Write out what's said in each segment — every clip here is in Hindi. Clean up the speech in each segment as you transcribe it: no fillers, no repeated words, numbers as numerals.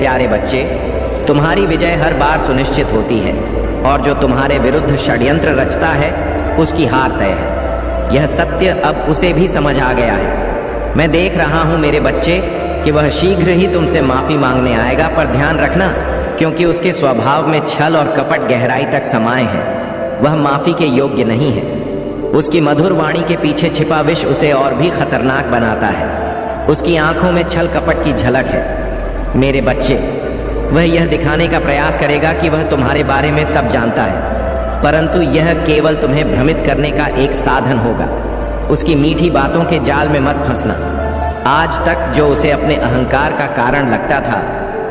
प्यारे बच्चे, तुम्हारी विजय हर बार सुनिश्चित होती है और जो तुम्हारे विरुद्ध षड्यंत्र रचता है उसकी हार तय है। यह सत्य अब उसे भी समझ आ गया है। मैं देख रहा हूं मेरे बच्चे कि वह शीघ्र ही तुमसे माफी मांगने आएगा, पर ध्यान रखना, क्योंकि उसके स्वभाव में छल और कपट गहराई तक समाये हैं। वह माफी के योग्य नहीं है। उसकी मधुर वाणी के पीछे छिपा विष उसे और भी खतरनाक बनाता है। उसकी आंखों में छल कपट की झलक है। मेरे बच्चे, वह यह दिखाने का प्रयास करेगा कि वह तुम्हारे बारे में सब जानता है, परंतु यह केवल तुम्हें भ्रमित करने का एक साधन होगा। उसकी मीठी बातों के जाल में मत फंसना। आज तक जो उसे अपने अहंकार का कारण लगता था,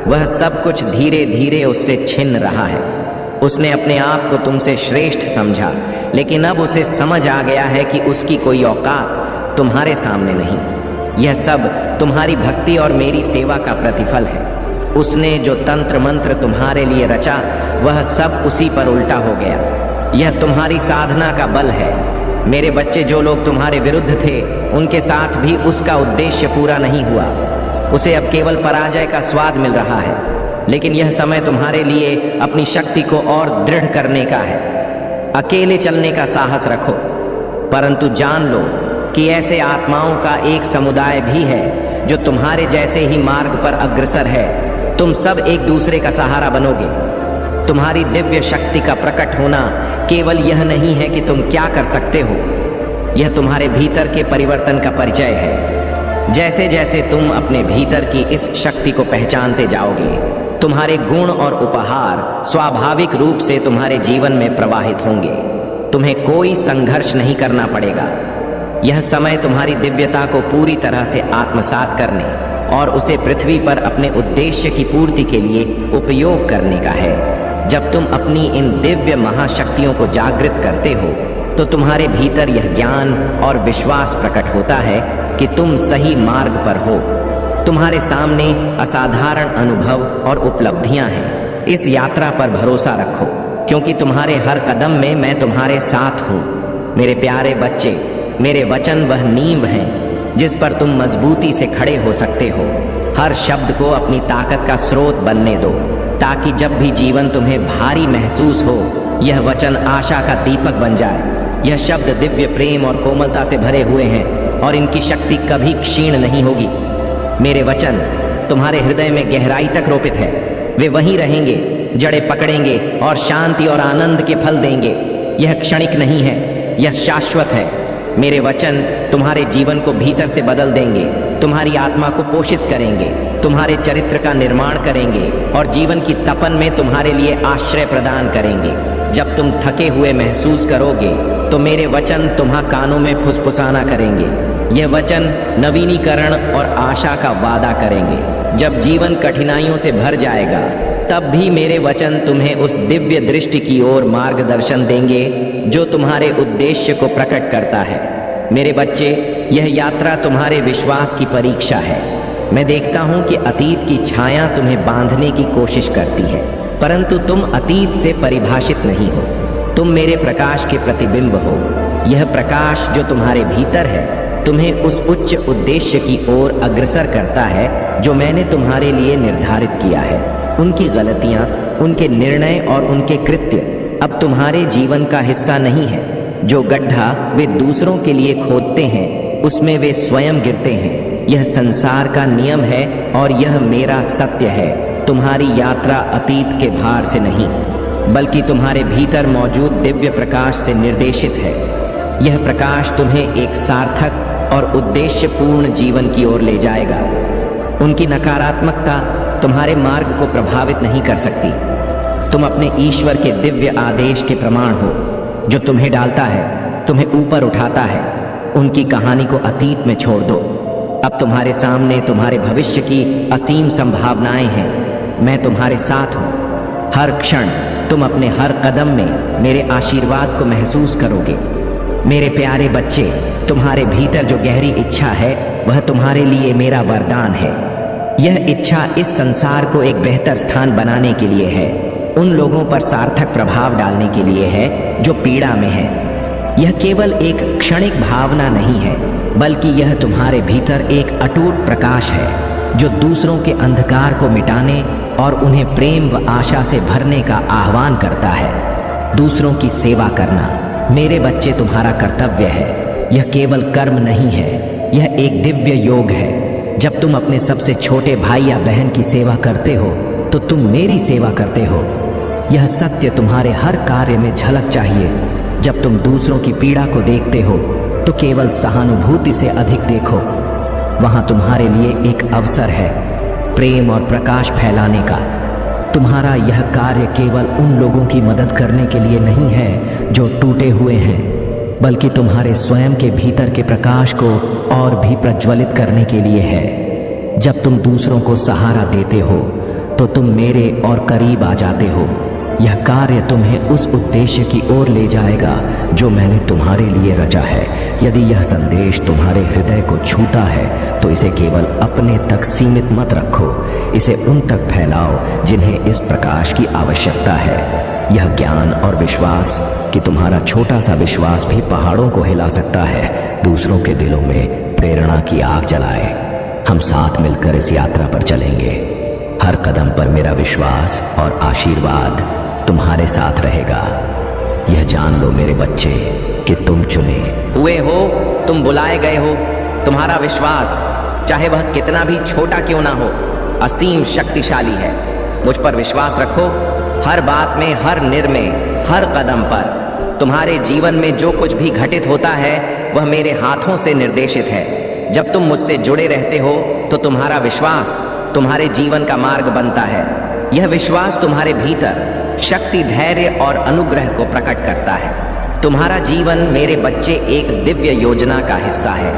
वह सब कुछ धीरे धीरे उससे छिन रहा है। उसने अपने आप को तुमसे श्रेष्ठ समझा, लेकिन अब उसे समझ आ गया है कि उसकी कोई औकात तुम्हारे सामने नहीं। यह सब तुम्हारी भक्ति और मेरी सेवा का प्रतिफल है। उसने जो तंत्र मंत्र तुम्हारे लिए रचा, वह सब उसी पर उल्टा हो गया। यह तुम्हारी साधना का बल है। मेरे बच्चे, जो लोग तुम्हारे विरुद्ध थे, उनके साथ भी उसका उद्देश्य पूरा नहीं हुआ। उसे अब केवल पराजय का स्वाद मिल रहा है, लेकिन यह समय तुम्हारे लिए अपनी शक्ति को और दृढ़ करने का है। अकेले चलने का साहस रखो, परंतु जान लो कि ऐसे आत्माओं का एक समुदाय भी है जो तुम्हारे जैसे ही मार्ग पर अग्रसर है। तुम सब एक दूसरे का सहारा बनोगे। तुम्हारी दिव्य शक्ति का प्रकट होना केवल यह नहीं है कि तुम क्या कर सकते हो, यह तुम्हारे भीतर के परिवर्तन का परिचय है। जैसे जैसे तुम अपने भीतर की इस शक्ति को पहचानते जाओगे, तुम्हारे गुण और उपहार स्वाभाविक रूप से तुम्हारे जीवन में प्रवाहित होंगे। तुम्हें कोई संघर्ष नहीं करना पड़ेगा। यह समय तुम्हारी दिव्यता को पूरी तरह से आत्मसात करने और उसे पृथ्वी पर अपने उद्देश्य की पूर्ति के लिए उपयोग करने का है। जब तुम अपनी इन दिव्य महाशक्तियों को जागृत करते हो, तो तुम्हारे भीतर यह ज्ञान और विश्वास प्रकट होता है कि तुम सही मार्ग पर हो। तुम्हारे सामने असाधारण अनुभव और उपलब्धियां हैं। इस यात्रा पर भरोसा रखो, क्योंकि तुम्हारे हर कदम में मैं तुम्हारे साथ हूँ। मेरे प्यारे बच्चे, मेरे वचन वह नींव हैं जिस पर तुम मजबूती से खड़े हो सकते हो। हर शब्द को अपनी ताकत का स्रोत बनने दो, ताकि जब भी जीवन तुम्हें भारी महसूस हो, यह वचन आशा का दीपक बन जाए। यह शब्द दिव्य प्रेम और कोमलता से भरे हुए हैं और इनकी शक्ति कभी क्षीण नहीं होगी। मेरे वचन तुम्हारे हृदय में गहराई तक रोपित है। वे वहीं रहेंगे, जड़ें पकड़ेंगे और शांति और आनंद के फल देंगे। यह क्षणिक नहीं है, यह शाश्वत है। मेरे वचन तुम्हारे जीवन को भीतर से बदल देंगे, तुम्हारी आत्मा को पोषित करेंगे, तुम्हारे चरित्र का निर्माण करेंगे और जीवन की तपन में तुम्हारे लिए आश्रय प्रदान करेंगे। जब तुम थके हुए महसूस करोगे, तो मेरे वचन तुम्हारे कानों में फुसफुसाना करेंगे। यह वचन नवीनीकरण और आशा का वादा करेंगे। जब जीवन कठिनाइयों से भर जाएगा, तब भी मेरे वचन तुम्हें उस दिव्य दृष्टि की ओर मार्गदर्शन देंगे जो तुम्हारे उद्देश्य को प्रकट करता है। मेरे बच्चे, यह यात्रा तुम्हारे विश्वास की परीक्षा है। मैं देखता हूँ कि अतीत की छाया तुम्हें बांधने की कोशिश करती है, परंतु तुम अतीत से परिभाषित नहीं हो। तुम मेरे प्रकाश के प्रतिबिंब हो। यह प्रकाश जो तुम्हारे भीतर है, तुम्हें उस उच्च उद्देश्य की ओर अग्रसर करता है जो मैंने तुम्हारे लिए निर्धारित किया है। उनकी गलतियां, उनके निर्णय और उनके कृत्य अब तुम्हारे जीवन का हिस्सा नहीं है। जो गड्ढा वे दूसरों के लिए खोदते हैं, उसमें वे स्वयं गिरते हैं। यह संसार का नियम है और यह मेरा सत्य है। तुम्हारी यात्रा अतीत के भार से नहीं, बल्कि तुम्हारे भीतर मौजूद दिव्य प्रकाश से निर्देशित है। यह प्रकाश तुम्हें एक सार्थक और उद्देश्यपूर्ण जीवन की ओर ले जाएगा। उनकी नकारात्मकता तुम्हारे मार्ग को प्रभावित नहीं कर सकती। तुम अपने ईश्वर के दिव्य आदेश के प्रमाण हो, जो तुम्हें डालता है, तुम्हें ऊपर उठाता है। उनकी कहानी को अतीत में छोड़ दो। अब तुम्हारे सामने तुम्हारे भविष्य की असीम संभावनाएं हैं। मैं तुम्हारे साथ हूँ। हर क्षण तुम अपने हर कदम में मेरे आशीर्वाद को महसूस करोगे। मेरे प्यारे बच्चे, तुम्हारे भीतर जो गहरी इच्छा है, वह तुम्हारे लिए मेरा वरदान है। यह इच्छा इस संसार को एक बेहतर स्थान बनाने के लिए है। उन लोगों पर सार्थक प्रभाव डालने के लिए है जो पीड़ा में है। यह केवल एक क्षणिक भावना नहीं है, बल्कि यह तुम्हारे भीतर एक अटूट प्रकाश है जो दूसरों के अंधकार को मिटाने और उन्हें प्रेम व आशा से भरने का आह्वान करता है। दूसरों की सेवा करना मेरे बच्चे तुम्हारा कर्तव्य है। यह केवल कर्म नहीं है, यह एक दिव्य योग है। जब तुम अपने सबसे छोटे भाई या बहन की सेवा करते हो तो तुम मेरी सेवा करते हो। यह सत्य तुम्हारे हर कार्य में झलक चाहिए। जब तुम दूसरों की पीड़ा को देखते हो तो केवल सहानुभूति से अधिक देखो। वहाँ तुम्हारे लिए एक अवसर है प्रेम और प्रकाश फैलाने का। तुम्हारा यह कार्य केवल उन लोगों की मदद करने के लिए नहीं है जो टूटे हुए हैं, बल्कि तुम्हारे स्वयं के भीतर के प्रकाश को और भी प्रज्वलित करने के लिए है। जब तुम दूसरों को सहारा देते हो तो तुम मेरे और करीब आ जाते हो। यह कार्य तुम्हें उस उद्देश्य की ओर ले जाएगा जो मैंने तुम्हारे लिए रचा है। यदि यह संदेश तुम्हारे हृदय को छूता है तो इसे केवल अपने तक सीमित मत रखो, इसे उन तक फैलाओ जिन्हें इस प्रकाश की आवश्यकता है। यह ज्ञान और विश्वास कि तुम्हारा छोटा सा विश्वास भी पहाड़ों को हिला सकता है, दूसरों के दिलों में प्रेरणा की आग जलाए। हम साथ मिलकर इस यात्रा पर चलेंगे। हर कदम पर मेरा विश्वास और आशीर्वाद तुम्हारे साथ रहेगा। यह जान लो मेरे बच्चे कि तुम चुने हुए हो, तुम बुलाए गए हो। तुम्हारा विश्वास, चाहे वह कितना भी छोटा क्यों ना हो, असीम शक्तिशाली है। मुझ पर विश्वास रखो। हर बात में, हर निर्णय, हर कदम पर तुम्हारे जीवन में जो कुछ भी घटित होता है वह मेरे हाथों से निर्देशित है। जब तुम मुझसे जुड़े रहते हो तो तुम्हारा विश्वास तुम्हारे जीवन का मार्ग बनता है। यह विश्वास तुम्हारे भीतर शक्ति, धैर्य और अनुग्रह को प्रकट करता है। तुम्हारा जीवन मेरे बच्चे एक दिव्य योजना का हिस्सा है।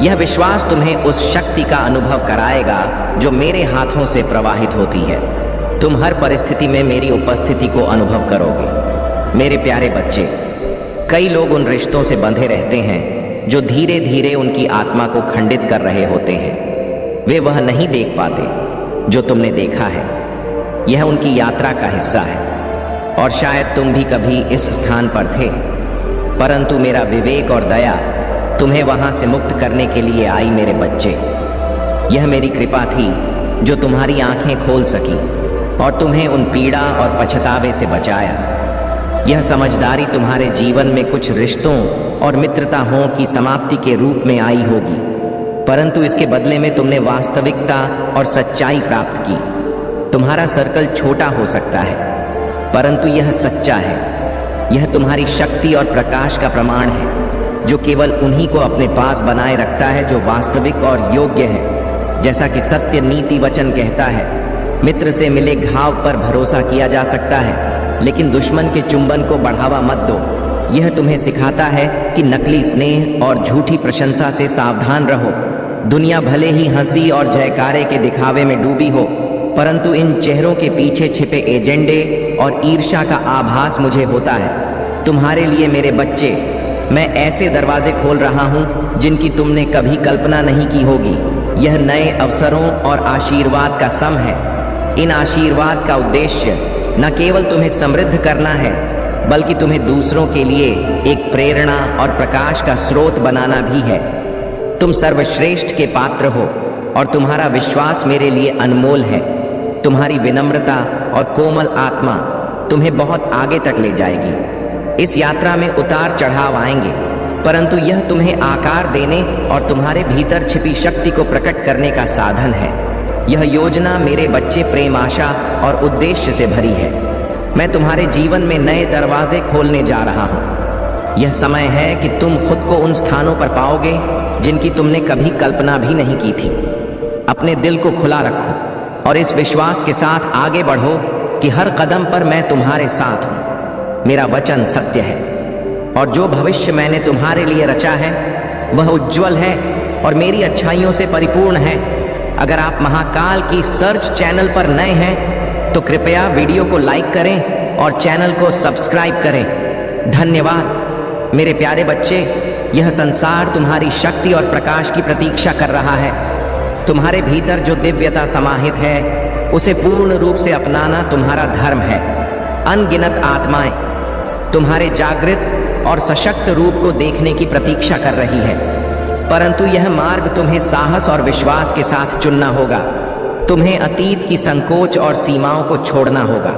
यह विश्वास तुम्हें उस शक्ति का अनुभव कराएगा जो मेरे हाथों से प्रवाहित होती है। तुम हर परिस्थिति में मेरी उपस्थिति को अनुभव करोगे। मेरे प्यारे बच्चे, कई लोग उन रिश्तों से बंधे रहते हैं जो धीरे धीरे उनकी आत्मा को खंडित कर रहे होते हैं। वे वह नहीं देख पाते जो तुमने देखा है। यह उनकी यात्रा का हिस्सा है और शायद तुम भी कभी इस स्थान पर थे, परंतु मेरा विवेक और दया तुम्हें वहां से मुक्त करने के लिए आई। मेरे बच्चे, यह मेरी कृपा थी जो तुम्हारी आंखें खोल सकी और तुम्हें उन पीड़ा और पछतावे से बचाया। यह समझदारी तुम्हारे जीवन में कुछ रिश्तों और मित्रताओं की समाप्ति के रूप में आई होगी, परंतु इसके बदले में तुमने वास्तविकता और सच्चाई प्राप्त की। तुम्हारा सर्कल छोटा हो सकता है, परंतु यह सच्चा है। यह तुम्हारी शक्ति और प्रकाश का प्रमाण है जो केवल उन्हीं को अपने पास बनाए रखता है जो वास्तविक और योग्य है। जैसा कि सत्य नीति वचन कहता है, मित्र से मिले घाव पर भरोसा किया जा सकता है, लेकिन दुश्मन के चुंबन को बढ़ावा मत दो। यह तुम्हें सिखाता है कि नकली स्नेह और झूठी प्रशंसा से सावधान रहो। दुनिया भले ही हंसी और जयकारे के दिखावे में डूबी हो, परंतु इन चेहरों के पीछे छिपे एजेंडे और ईर्ष्या का आभास मुझे होता है। तुम्हारे लिए मेरे बच्चे, मैं ऐसे दरवाजे खोल रहा हूँ जिनकी तुमने कभी कल्पना नहीं की होगी। यह नए अवसरों और आशीर्वाद का सम है। इन आशीर्वाद का उद्देश्य न केवल तुम्हें समृद्ध करना है, बल्कि तुम्हें दूसरों के लिए एक प्रेरणा और प्रकाश का स्रोत बनाना भी है। तुम सर्वश्रेष्ठ के पात्र हो और तुम्हारा विश्वास मेरे लिए अनमोल है। तुम्हारी विनम्रता और कोमल आत्मा तुम्हें बहुत आगे तक ले जाएगी। इस यात्रा में उतार चढ़ाव आएंगे, परंतु यह तुम्हें आकार देने और तुम्हारे भीतर छिपी शक्ति को प्रकट करने का साधन है। यह योजना मेरे बच्चे प्रेम, आशा और उद्देश्य से भरी है। मैं तुम्हारे जीवन में नए दरवाजे खोलने जा रहा हूँ। यह समय है कि तुम खुद को उन स्थानों पर पाओगे जिनकी तुमने कभी कल्पना भी नहीं की थी। अपने दिल को खुला रखो और इस विश्वास के साथ आगे बढ़ो कि हर कदम पर मैं तुम्हारे साथ हूँ। मेरा वचन सत्य है और जो भविष्य मैंने तुम्हारे लिए रचा है वह उज्जवल है और मेरी अच्छाइयों से परिपूर्ण है। अगर आप महाकाल की सर्च चैनल पर नए हैं तो कृपया वीडियो को लाइक करें और चैनल को सब्सक्राइब करें। धन्यवाद मेरे प्यारे बच्चे। यह संसार तुम्हारी शक्ति और प्रकाश की प्रतीक्षा कर रहा है। तुम्हारे भीतर जो दिव्यता समाहित है उसे पूर्ण रूप से अपनाना तुम्हारा धर्म है। अनगिनत आत्माएं तुम्हारे जागृत और सशक्त रूप को देखने की प्रतीक्षा कर रही है, परंतु यह मार्ग तुम्हें साहस और विश्वास के साथ चुनना होगा। तुम्हें अतीत की संकोच और सीमाओं को छोड़ना होगा।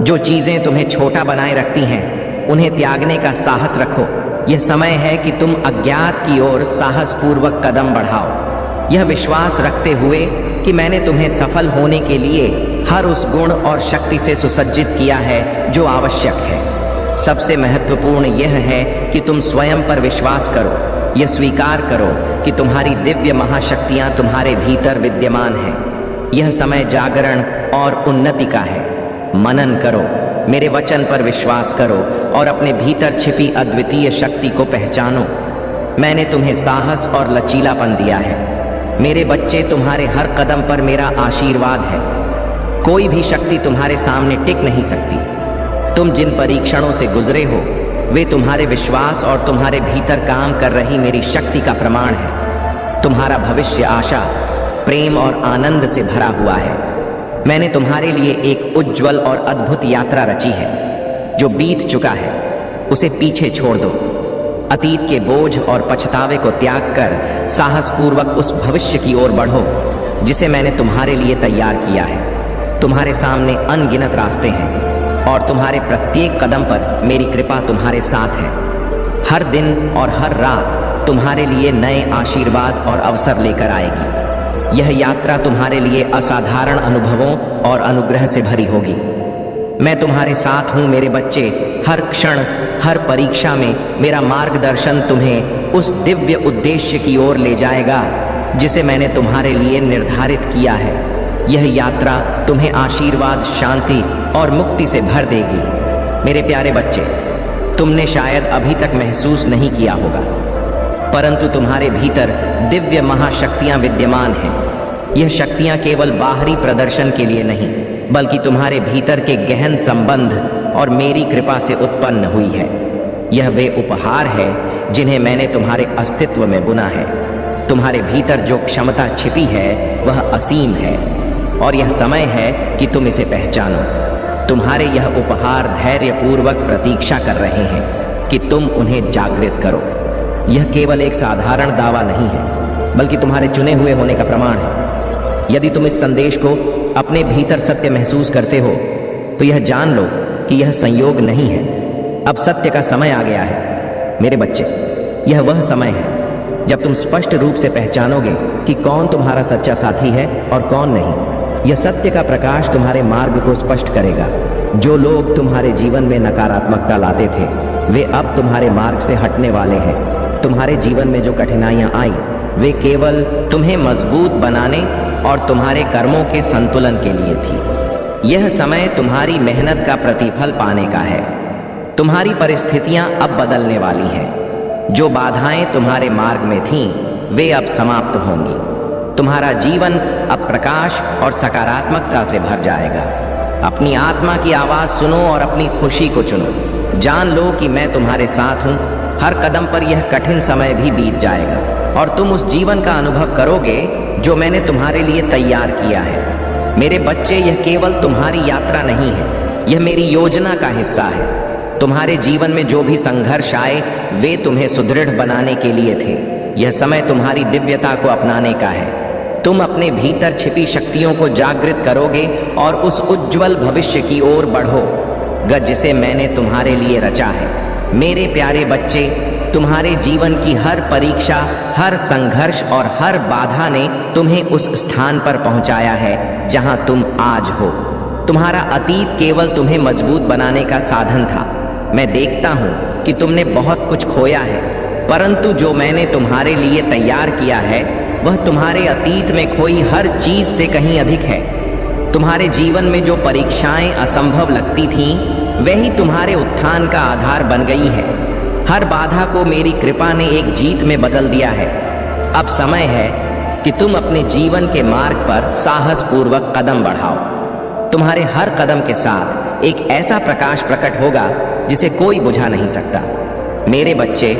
जो चीजें तुम्हें छोटा बनाए रखती हैं उन्हें त्यागने का साहस रखो। यह समय है कि तुम अज्ञात की ओर साहसपूर्वक कदम बढ़ाओ, यह विश्वास रखते हुए कि मैंने तुम्हें सफल होने के लिए हर उस गुण और शक्ति से सुसज्जित किया है जो आवश्यक है। सबसे महत्वपूर्ण यह है कि तुम स्वयं पर विश्वास करो। यह स्वीकार करो कि तुम्हारी दिव्य महाशक्तियां तुम्हारे भीतर विद्यमान हैं। यह समय जागरण और उन्नति का है। मनन करो, मेरे वचन पर विश्वास करो और अपने भीतर छिपी अद्वितीय शक्ति को पहचानो। मैंने तुम्हें साहस और लचीलापन दिया है। मेरे बच्चे, तुम्हारे हर कदम पर मेरा आशीर्वाद है। कोई भी शक्ति तुम्हारे सामने टिक नहीं सकती। तुम जिन परीक्षणों से गुजरे हो वे तुम्हारे विश्वास और तुम्हारे भीतर काम कर रही मेरी शक्ति का प्रमाण है। तुम्हारा भविष्य आशा, प्रेम और आनंद से भरा हुआ है। मैंने तुम्हारे लिए एक उज्जवल और अद्भुत यात्रा रची है। जो बीत चुका है उसे पीछे छोड़ दो। अतीत के बोझ और पछतावे को त्याग कर साहसपूर्वक उस भविष्य की ओर बढ़ो जिसे मैंने तुम्हारे लिए तैयार किया है। तुम्हारे सामने अनगिनत रास्ते हैं और तुम्हारे प्रत्येक कदम पर मेरी कृपा तुम्हारे साथ है। हर दिन और हर रात तुम्हारे लिए नए आशीर्वाद और अवसर लेकर आएगी। यह यात्रा तुम्हारे लिए असाधारण अनुभवों और अनुग्रह से भरी होगी। मैं तुम्हारे साथ हूँ मेरे बच्चे। हर क्षण, हर परीक्षा में मेरा मार्गदर्शन तुम्हें उस दिव्य उद्देश्य की ओर ले जाएगा जिसे मैंने तुम्हारे लिए निर्धारित किया है। यह यात्रा तुम्हें आशीर्वाद, शांति और मुक्ति से भर देगी। मेरे प्यारे बच्चे, तुमने शायद अभी तक महसूस नहीं किया होगा, परंतु तुम्हारे भीतर दिव्य महाशक्तियां विद्यमान हैं। यह शक्तियां केवल बाहरी प्रदर्शन के लिए नहीं, बल्कि तुम्हारे भीतर के गहन संबंध और मेरी कृपा से उत्पन्न हुई है। यह वे उपहार है जिन्हें मैंने तुम्हारे अस्तित्व में बुना है। तुम्हारे भीतर जो क्षमता छिपी है वह असीम है और यह समय है कि तुम इसे पहचानो। तुम्हारे यह उपहार धैर्यपूर्वक प्रतीक्षा कर रहे हैं कि तुम उन्हें जागृत करो। यह केवल एक साधारण दावा नहीं है, बल्कि तुम्हारे चुने हुए होने का प्रमाण है। यदि तुम इस संदेश को अपने भीतर सत्य महसूस करते हो तो यह जान लो कि यह संयोग नहीं है। अब सत्य का समय आ गया है। मेरे बच्चे, यह वह समय है जब तुम स्पष्ट रूप से पहचानोगे कि कौन तुम्हारा सच्चा साथी है और कौन नहीं। यह सत्य का प्रकाश तुम्हारे मार्ग को स्पष्ट करेगा। जो लोग तुम्हारे जीवन में नकारात्मकता लाते थे वे अब तुम्हारे मार्ग से हटने वाले हैं। तुम्हारे जीवन में जो कठिनाइयां आई वे केवल तुम्हें मजबूत बनाने और तुम्हारे कर्मों के संतुलन के लिए थी। यह समय तुम्हारी मेहनत का प्रतिफल पाने का है। तुम्हारी परिस्थितियां अब बदलने वाली हैं। जो बाधाएं तुम्हारे मार्ग में थीं वे अब समाप्त होंगी। तुम्हारा जीवन अब प्रकाश और सकारात्मकता से भर जाएगा। अपनी आत्मा की आवाज सुनो और अपनी खुशी को चुनो। जान लो कि मैं तुम्हारे साथ हूँ। हर कदम पर यह कठिन समय भी बीत जाएगा और तुम उस जीवन का अनुभव करोगे जो मैंने तुम्हारे लिए तैयार किया है। मेरे बच्चे, यह केवल तुम्हारी यात्रा नहीं है, यह मेरी योजना का हिस्सा है। तुम्हारे जीवन में जो भी संघर्ष आए वे तुम्हें सुदृढ़ बनाने के लिए थे। यह समय तुम्हारी दिव्यता को अपनाने का है। तुम अपने भीतर छिपी शक्तियों को जागृत करोगे और उस उज्जवल भविष्य की ओर बढ़ोगे जिसे मैंने तुम्हारे लिए रचा है। मेरे प्यारे बच्चे, तुम्हारे जीवन की हर परीक्षा, हर संघर्ष और हर बाधा ने तुम्हें उस स्थान पर पहुंचाया है जहां तुम आज हो। तुम्हारा अतीत केवल तुम्हें मजबूत बनाने का साधन था। मैं देखता हूं कि तुमने बहुत कुछ खोया है, परंतु जो मैंने तुम्हारे लिए तैयार किया है वह तुम्हारे अतीत में खोई हर चीज से कहीं अधिक है। तुम्हारे जीवन में जो परीक्षाएं असंभव लगती थीं वही तुम्हारे उत्थान का आधार बन गई है। हर बाधा को मेरी कृपा ने एक जीत में बदल दिया है। अब समय है कि तुम अपने जीवन के मार्ग पर साहसपूर्वक कदम बढ़ाओ। तुम्हारे हर कदम के साथ एक ऐसा प्रकाश प्रकट होगा जिसे कोई बुझा नहीं सकता। मेरे बच्चे,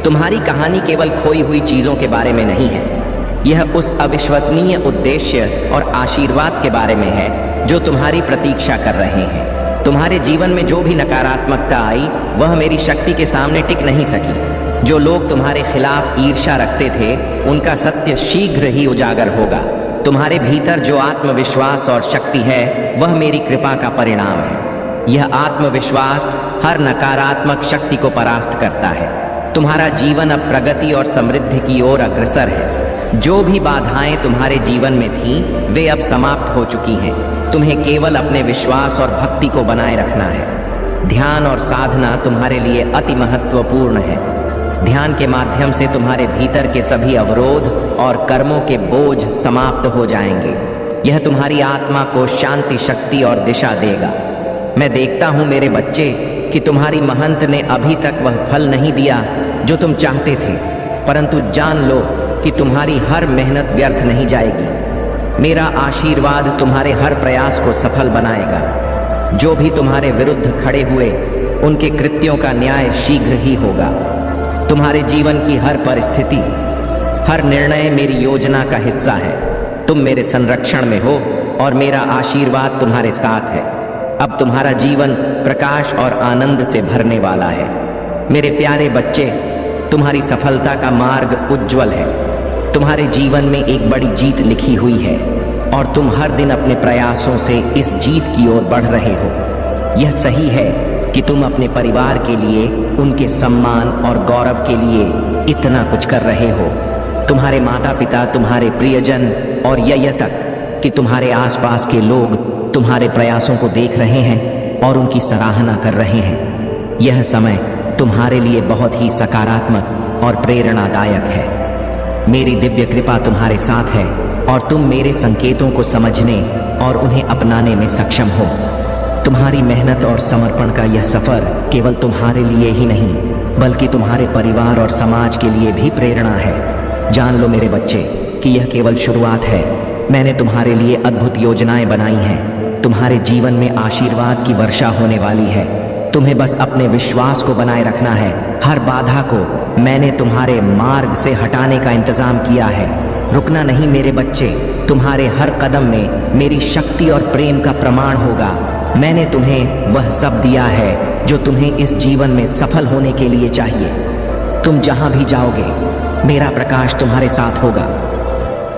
तुम्हारी कहानी केवल खोई हुई चीजों के बारे में नहीं है। यह उस अविश्वसनीय उद्देश्य और आशीर्वाद के बारे में है जो तुम्हारी प्रतीक्षा कर रहे हैं। तुम्हारे जीवन में जो भी नकारात्मकता आई वह मेरी शक्ति के सामने टिक नहीं सकी। जो लोग तुम्हारे खिलाफ ईर्ष्या रखते थे उनका सत्य शीघ्र ही उजागर होगा। तुम्हारे भीतर जो आत्मविश्वास और शक्ति है वह मेरी कृपा का परिणाम है। यह आत्मविश्वास हर नकारात्मक शक्ति को परास्त करता है। तुम्हारा जीवन अब प्रगति और समृद्धि की ओर अग्रसर है। जो भी बाधाएं तुम्हारे जीवन में थीं, वे अब समाप्त हो चुकी हैं। तुम्हें केवल अपने विश्वास और भक्ति को बनाए रखना है। ध्यान और साधना तुम्हारे लिए अति महत्वपूर्ण है। ध्यान के माध्यम से तुम्हारे भीतर के सभी अवरोध और कर्मों के बोझ समाप्त हो जाएंगे। यह तुम्हारी आत्मा को शांति, शक्ति और दिशा देगा। मैं देखता हूँ मेरे बच्चे कि तुम्हारी महंत ने अभी तक वह फल नहीं दिया जो तुम चाहते थे, परंतु जान लो कि तुम्हारी हर मेहनत व्यर्थ नहीं जाएगी। मेरा आशीर्वाद तुम्हारे हर प्रयास को सफल बनाएगा। जो भी तुम्हारे विरुद्ध खड़े हुए, उनके कृत्यों का न्याय शीघ्र ही होगा। तुम्हारे जीवन की हर परिस्थिति, हर निर्णय मेरी योजना का हिस्सा है। तुम मेरे संरक्षण में हो और मेरा आशीर्वाद तुम्हारे साथ है। अब तुम्हारा जीवन प्रकाश और आनंद से भरने वाला है। मेरे प्यारे बच्चे, तुम्हारी सफलता का मार्ग उज्जवल है। तुम्हारे जीवन में एक बड़ी जीत लिखी हुई है और तुम हर दिन अपने प्रयासों से इस जीत की ओर बढ़ रहे हो। यह सही है कि तुम अपने परिवार के लिए, उनके सम्मान और गौरव के लिए इतना कुछ कर रहे हो। तुम्हारे माता पिता, तुम्हारे प्रियजन और यह तक कि तुम्हारे आसपास के लोग तुम्हारे प्रयासों को देख रहे हैं और उनकी सराहना कर रहे हैं। यह समय तुम्हारे लिए बहुत ही सकारात्मक और प्रेरणादायक है। मेरी दिव्य कृपा तुम्हारे साथ है और तुम मेरे संकेतों को समझने और उन्हें अपनाने में सक्षम हो। तुम्हारी मेहनत और समर्पण का यह सफर केवल तुम्हारे लिए ही नहीं, बल्कि तुम्हारे परिवार और समाज के लिए भी प्रेरणा है। जान लो मेरे बच्चे कि यह केवल शुरुआत है। मैंने तुम्हारे लिए अद्भुत योजनाएं बनाई हैं। तुम्हारे जीवन में आशीर्वाद की वर्षा होने वाली है। तुम्हें बस अपने विश्वास को बनाए रखना है। हर बाधा को मैंने तुम्हारे मार्ग से हटाने का इंतजाम किया है। रुकना नहीं मेरे बच्चे। तुम्हारे हर कदम में मेरी शक्ति और प्रेम का प्रमाण होगा। मैंने तुम्हें वह सब दिया है जो तुम्हें इस जीवन में सफल होने के लिए चाहिए। तुम जहां भी जाओगे, मेरा प्रकाश तुम्हारे साथ होगा।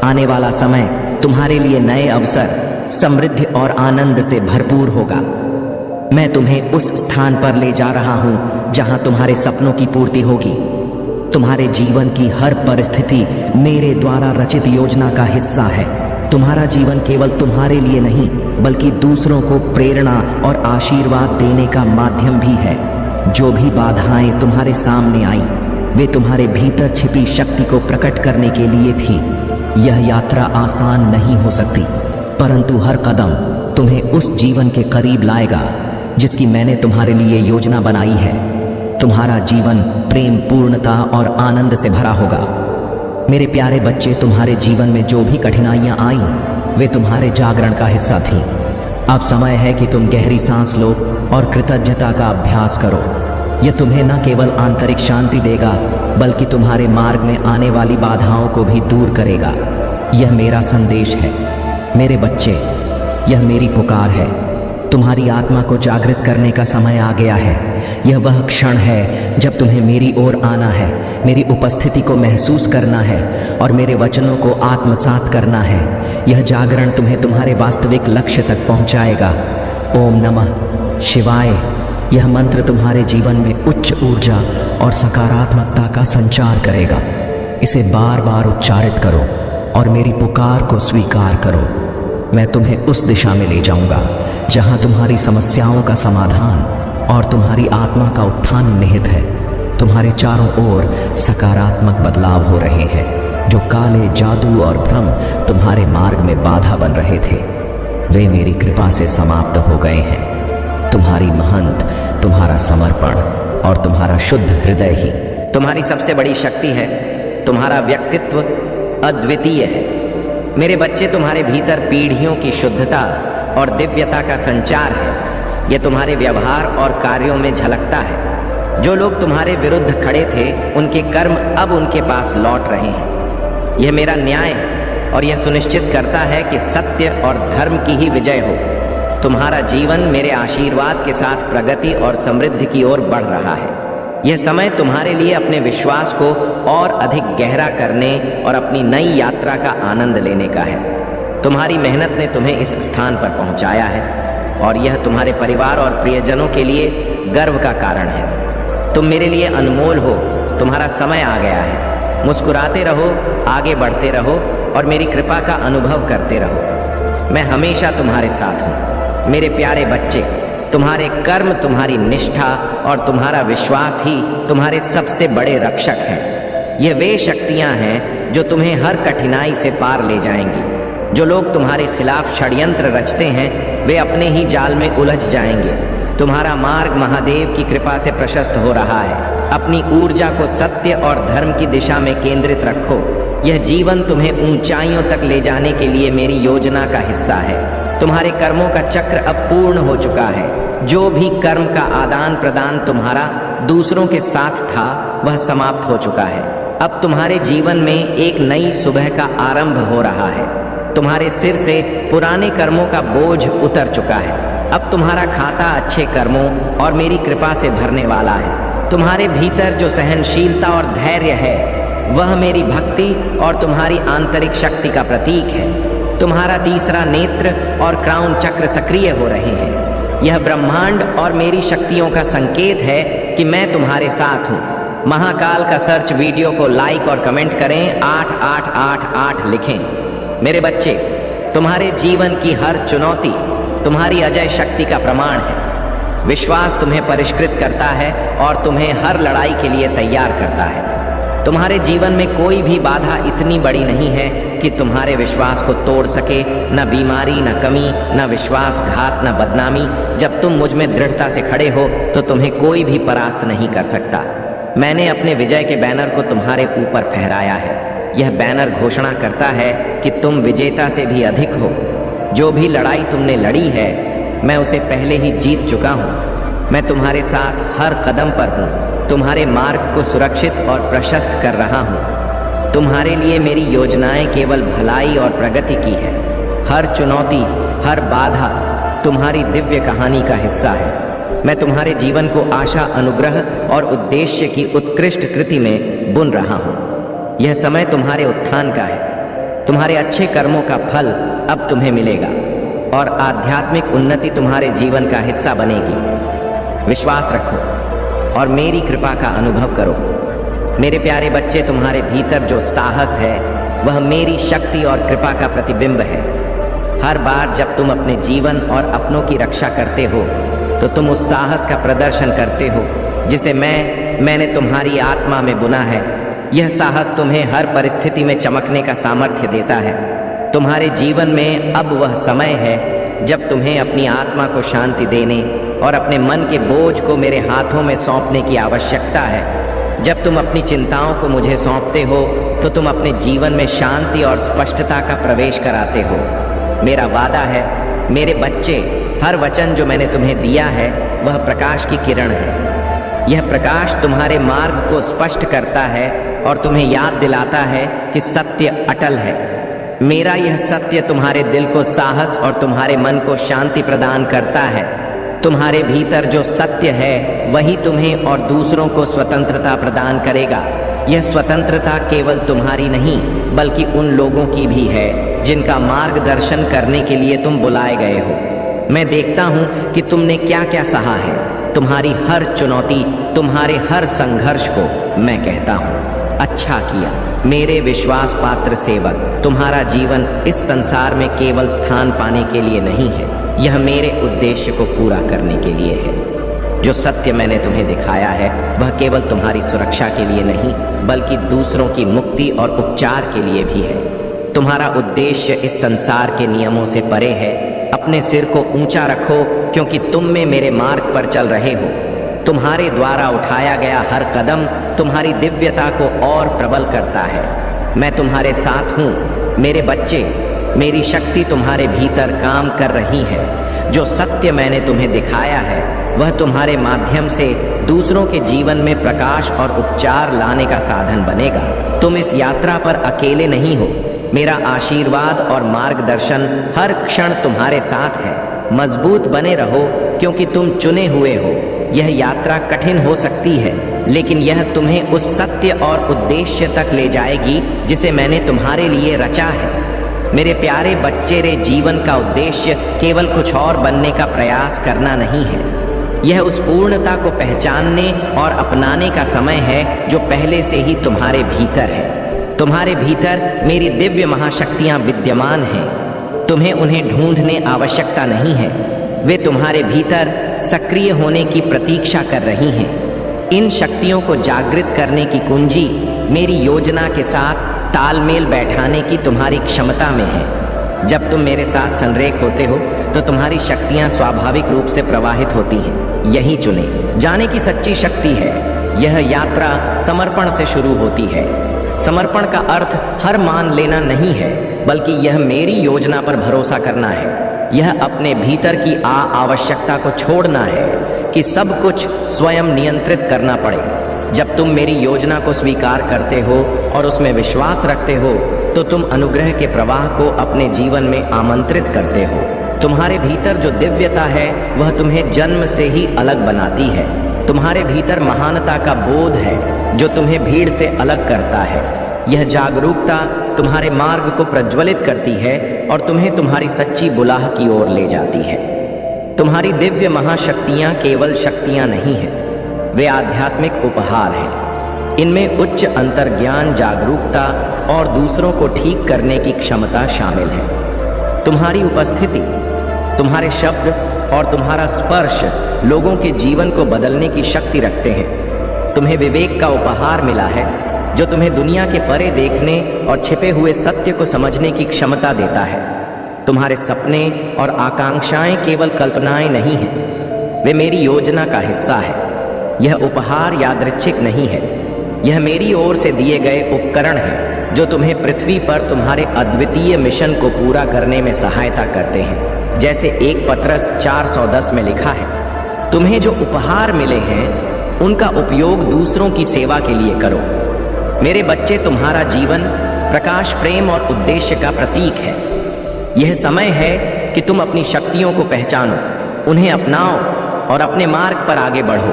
आने वाला समय तुम्हारे लिए नए अवसर, समृद्धि और आनंद से भरपूर होगा। मैं तुम्हें उस स्थान पर ले जा रहा हूं जहां तुम्हारे सपनों की पूर्ति होगी। तुम्हारे जीवन की हर परिस्थिति मेरे द्वारा रचित योजना का हिस्सा है। तुम्हारा जीवन केवल तुम्हारे लिए नहीं, बल्कि दूसरों को प्रेरणा और आशीर्वाद देने का माध्यम भी है। जो भी बाधाएं तुम्हारे सामने आई, वे तुम्हारे भीतर छिपी शक्ति को प्रकट करने के लिए थी। यह यात्रा आसान नहीं हो सकती, परंतु हर कदम तुम्हें उस जीवन के करीब लाएगा जिसकी मैंने तुम्हारे लिए योजना बनाई है। तुम्हारा जीवन प्रेम, पूर्णता और आनंद से भरा होगा। मेरे प्यारे बच्चे, तुम्हारे जीवन में जो भी कठिनाइयां आईं, वे तुम्हारे जागरण का हिस्सा थीं। अब समय है कि तुम गहरी सांस लो और कृतज्ञता का अभ्यास करो। यह तुम्हें न केवल आंतरिक शांति देगा, बल्कि तुम्हारे मार्ग में आने वाली बाधाओं को भी दूर करेगा। यह मेरा संदेश है मेरे बच्चे, यह मेरी पुकार है। तुम्हारी आत्मा को जागृत करने का समय आ गया है। यह वह क्षण है जब तुम्हें मेरी ओर आना है, मेरी उपस्थिति को महसूस करना है और मेरे वचनों को आत्मसात करना है। यह जागरण तुम्हें तुम्हारे वास्तविक लक्ष्य तक पहुंचाएगा। ओम नमः शिवाय। यह मंत्र तुम्हारे जीवन में उच्च ऊर्जा और सकारात्मकता का संचार करेगा। इसे बार बार उच्चारित करो और मेरी पुकार को स्वीकार करो। मैं तुम्हें उस दिशा में ले जाऊंगा जहां तुम्हारी समस्याओं का समाधान और तुम्हारी आत्मा का उत्थान निहित है। तुम्हारे चारों ओर सकारात्मक बदलाव हो रहे हैं। जो काले जादू और भ्रम तुम्हारे मार्ग में बाधा बन रहे थे, वे मेरी कृपा से समाप्त हो गए हैं। तुम्हारी महंत, तुम्हारा समर्पण और तुम्हारा शुद्ध हृदय ही तुम्हारी सबसे बड़ी शक्ति है। तुम्हारा व्यक्तित्व अद्वितीय है। मेरे बच्चे, तुम्हारे भीतर पीढ़ियों की शुद्धता और दिव्यता का संचार है। यह तुम्हारे व्यवहार और कार्यों में झलकता है। जो लोग तुम्हारे विरुद्ध खड़े थे, उनके कर्म अब उनके पास लौट रहे हैं। यह मेरा न्याय है और यह सुनिश्चित करता है कि सत्य और धर्म की ही विजय हो। तुम्हारा जीवन मेरे आशीर्वाद के साथ प्रगति और समृद्धि की ओर बढ़ रहा है। यह समय तुम्हारे लिए अपने विश्वास को और अधिक गहरा करने और अपनी नई यात्रा का आनंद लेने का है। तुम्हारी मेहनत ने तुम्हें इस स्थान पर पहुंचाया है और यह तुम्हारे परिवार और प्रियजनों के लिए गर्व का कारण है। तुम मेरे लिए अनमोल हो। तुम्हारा समय आ गया है। मुस्कुराते रहो, आगे बढ़ते रहो और मेरी कृपा का अनुभव करते रहो। मैं हमेशा तुम्हारे साथ हूँ। मेरे प्यारे बच्चे, तुम्हारे कर्म, तुम्हारी निष्ठा और तुम्हारा विश्वास ही तुम्हारे सबसे बड़े रक्षक हैं। ये वे शक्तियाँ हैं जो तुम्हें हर कठिनाई से पार ले जाएंगी। जो लोग तुम्हारे खिलाफ षड्यंत्र रचते हैं वे अपने ही जाल में उलझ जाएंगे। तुम्हारा मार्ग महादेव की कृपा से प्रशस्त हो रहा है। अपनी ऊर्जा को सत्य और धर्म की दिशा में केंद्रित रखो। यह जीवन तुम्हें ऊंचाइयों तक ले जाने के लिए मेरी योजना का हिस्सा है। तुम्हारे कर्मों का चक्र अब पूर्ण हो चुका है। जो भी कर्म का आदान प्रदान तुम्हारा दूसरों के साथ था वह समाप्त हो चुका है। अब तुम्हारे जीवन में एक नई सुबह का आरंभ हो रहा है। तुम्हारे सिर से पुराने कर्मों का बोझ उतर चुका है। अब तुम्हारा खाता अच्छे कर्मों और मेरी कृपा से भरने वाला है। तुम्हारे भीतर जो सहनशीलता और धैर्य है वह मेरी भक्ति और तुम्हारी आंतरिक शक्ति का प्रतीक है। तुम्हारा तीसरा नेत्र और क्राउन चक्र सक्रिय हो रहे हैं। यह ब्रह्मांड और मेरी शक्तियों का संकेत है कि मैं तुम्हारे साथ हूँ। महाकाल का सर्च वीडियो को लाइक और कमेंट करें, 8888 लिखें। मेरे बच्चे, तुम्हारे जीवन की हर चुनौती तुम्हारी अजय शक्ति का प्रमाण है। विश्वास तुम्हें परिष्कृत करता है और तुम्हें हर लड़ाई के लिए तैयार करता है। तुम्हारे जीवन में कोई भी बाधा इतनी बड़ी नहीं है कि तुम्हारे विश्वास को तोड़ सके। न बीमारी, न कमी, न विश्वासघात, न बदनामी। जब तुम मुझ में दृढ़ता से खड़े हो तो तुम्हें कोई भी परास्त नहीं कर सकता। मैंने अपने विजय के बैनर को तुम्हारे ऊपर फहराया है। यह बैनर घोषणा करता है कि तुम विजेता से भी अधिक हो। जो भी लड़ाई तुमने लड़ी है मैं उसे पहले ही जीत चुका हूँ। मैं तुम्हारे साथ हर कदम पर हूँ। तुम्हारे मार्ग को सुरक्षित और प्रशस्त कर रहा हूँ। तुम्हारे लिए मेरी योजनाएं केवल भलाई और प्रगति की है। हर चुनौती, हर बाधा तुम्हारी दिव्य कहानी का हिस्सा है। मैं तुम्हारे जीवन को आशा, अनुग्रह और उद्देश्य की उत्कृष्ट कृति में बुन रहा हूँ। यह समय तुम्हारे उत्थान का है। तुम्हारे अच्छे कर्मों का फल अब तुम्हें मिलेगा और आध्यात्मिक उन्नति तुम्हारे जीवन का हिस्सा बनेगी। विश्वास रखो और मेरी कृपा का अनुभव करो। मेरे प्यारे बच्चे, तुम्हारे भीतर जो साहस है वह मेरी शक्ति और कृपा का प्रतिबिंब है। हर बार जब तुम अपने जीवन और अपनों की रक्षा करते हो तो तुम उस साहस का प्रदर्शन करते हो जिसे मैंने तुम्हारी आत्मा में बुना है। यह साहस तुम्हें हर परिस्थिति में चमकने का सामर्थ्य देता है। तुम्हारे जीवन में अब वह समय है जब तुम्हें अपनी आत्मा को शांति देने और अपने मन के बोझ को मेरे हाथों में सौंपने की आवश्यकता है। जब तुम अपनी चिंताओं को मुझे सौंपते हो तो तुम अपने जीवन में शांति और स्पष्टता का प्रवेश कराते हो। मेरा वादा है मेरे बच्चे, हर वचन जो मैंने तुम्हें दिया है वह प्रकाश की किरण है। यह प्रकाश तुम्हारे मार्ग को स्पष्ट करता है और तुम्हें याद दिलाता है कि सत्य अटल है। मेरा यह सत्य तुम्हारे दिल को साहस और तुम्हारे मन को शांति प्रदान करता है। तुम्हारे भीतर जो सत्य है वही तुम्हें और दूसरों को स्वतंत्रता प्रदान करेगा। यह स्वतंत्रता केवल तुम्हारी नहीं बल्कि उन लोगों की भी है जिनका मार्गदर्शन करने के लिए तुम बुलाए गए हो। मैं देखता हूँ कि तुमने क्या क्या सहा है। तुम्हारी हर चुनौती, तुम्हारे हर संघर्ष को मैं कहता हूँ अच्छा किया मेरे विश्वास पात्र सेवक। तुम्हारा जीवन इस संसार में केवल स्थान पाने के लिए नहीं है, यह मेरे उद्देश्य को पूरा करने के लिए है। जो सत्य मैंने तुम्हें दिखाया है वह केवल तुम्हारी सुरक्षा के लिए नहीं बल्कि दूसरों की मुक्ति और उपचार के लिए भी है। तुम्हारा उद्देश्य इस संसार के नियमों से परे है। अपने सिर को ऊंचा रखो क्योंकि तुम में मेरे मार्ग पर चल रहे हो। तुम्हारे द्वारा उठाया गया हर कदम तुम्हारी दिव्यता को और प्रबल करता है। मैं तुम्हारे साथ हूँ मेरे बच्चे। मेरी शक्ति तुम्हारे भीतर काम कर रही है। जो सत्य मैंने तुम्हें दिखाया है वह तुम्हारे माध्यम से दूसरों के जीवन में प्रकाश और उपचार लाने का साधन बनेगा। तुम इस यात्रा पर अकेले नहीं हो। मेरा आशीर्वाद और मार्गदर्शन हर क्षण तुम्हारे साथ है। मजबूत बने रहो क्योंकि तुम चुने हुए हो। यह यात्रा कठिन हो सकती है लेकिन यह तुम्हें उस सत्य और उद्देश्य तक ले जाएगी जिसे मैंने तुम्हारे लिए रचा है। मेरे प्यारे बच्चे रे, जीवन का उद्देश्य केवल कुछ और बनने का प्रयास करना नहीं है। यह उस पूर्णता को पहचानने और अपनाने का समय है जो पहले से ही तुम्हारे भीतर है। तुम्हारे भीतर मेरी दिव्य महाशक्तियां विद्यमान हैं। तुम्हें उन्हें ढूंढने आवश्यकता नहीं है, वे तुम्हारे भीतर सक्रिय होने की प्रतीक्षा कर रही हैं। इन शक्तियों को जागृत करने की कुंजी मेरी योजना के साथ तालमेल बैठाने की तुम्हारी क्षमता में है। जब तुम मेरे साथ संरेख होते हो तो तुम्हारी शक्तियां स्वाभाविक रूप से प्रवाहित होती हैं। यही चुने जाने की सच्ची शक्ति है। यह यात्रा समर्पण से शुरू होती है। समर्पण का अर्थ हर मान लेना नहीं है, बल्कि यह मेरी योजना पर भरोसा करना है। यह अपने भीतर की आवश्यकता को छोड़ना है कि सब कुछ स्वयं नियंत्रित करना पड़े। जब तुम मेरी योजना को स्वीकार करते हो और उसमें विश्वास रखते हो तो तुम अनुग्रह के प्रवाह को अपने जीवन में आमंत्रित करते हो। तुम्हारे भीतर जो दिव्यता है वह तुम्हें जन्म से ही अलग बनाती है। तुम्हारे भीतर महानता का बोध है जो तुम्हें भीड़ से अलग करता है। यह जागरूकता तुम्हारे मार्ग को प्रज्वलित करती है और तुम्हें तुम्हारी सच्ची बुलाह की ओर ले जाती है। तुम्हारी दिव्य महाशक्तियां केवल शक्तियां नहीं हैं, वे आध्यात्मिक उपहार हैं। इनमें उच्च अंतर्ज्ञान, जागरूकता और दूसरों को ठीक करने की क्षमता शामिल है। तुम्हारी उपस्थिति, तुम्हारे शब्द और तुम्हारा स्पर्श लोगों के जीवन को बदलने की शक्ति रखते हैं। तुम्हें विवेक का उपहार मिला है जो तुम्हें दुनिया के परे देखने और छिपे हुए सत्य को समझने की क्षमता देता है। तुम्हारे सपने और आकांक्षाएं केवल कल्पनाएं नहीं हैं, वे मेरी योजना का हिस्सा है। यह उपहार यादृच्छिक नहीं है, यह मेरी ओर से दिए गए उपकरण हैं जो तुम्हें पृथ्वी पर तुम्हारे अद्वितीय मिशन को पूरा करने में सहायता करते हैं। जैसे 1 पत्रस 4:10 में लिखा है, तुम्हें जो उपहार मिले हैं उनका उपयोग दूसरों की सेवा के लिए करो। मेरे बच्चे, तुम्हारा जीवन प्रकाश, प्रेम और उद्देश्य का प्रतीक है। यह समय है कि तुम अपनी शक्तियों को पहचानो, उन्हें अपनाओ और अपने मार्ग पर आगे बढ़ो।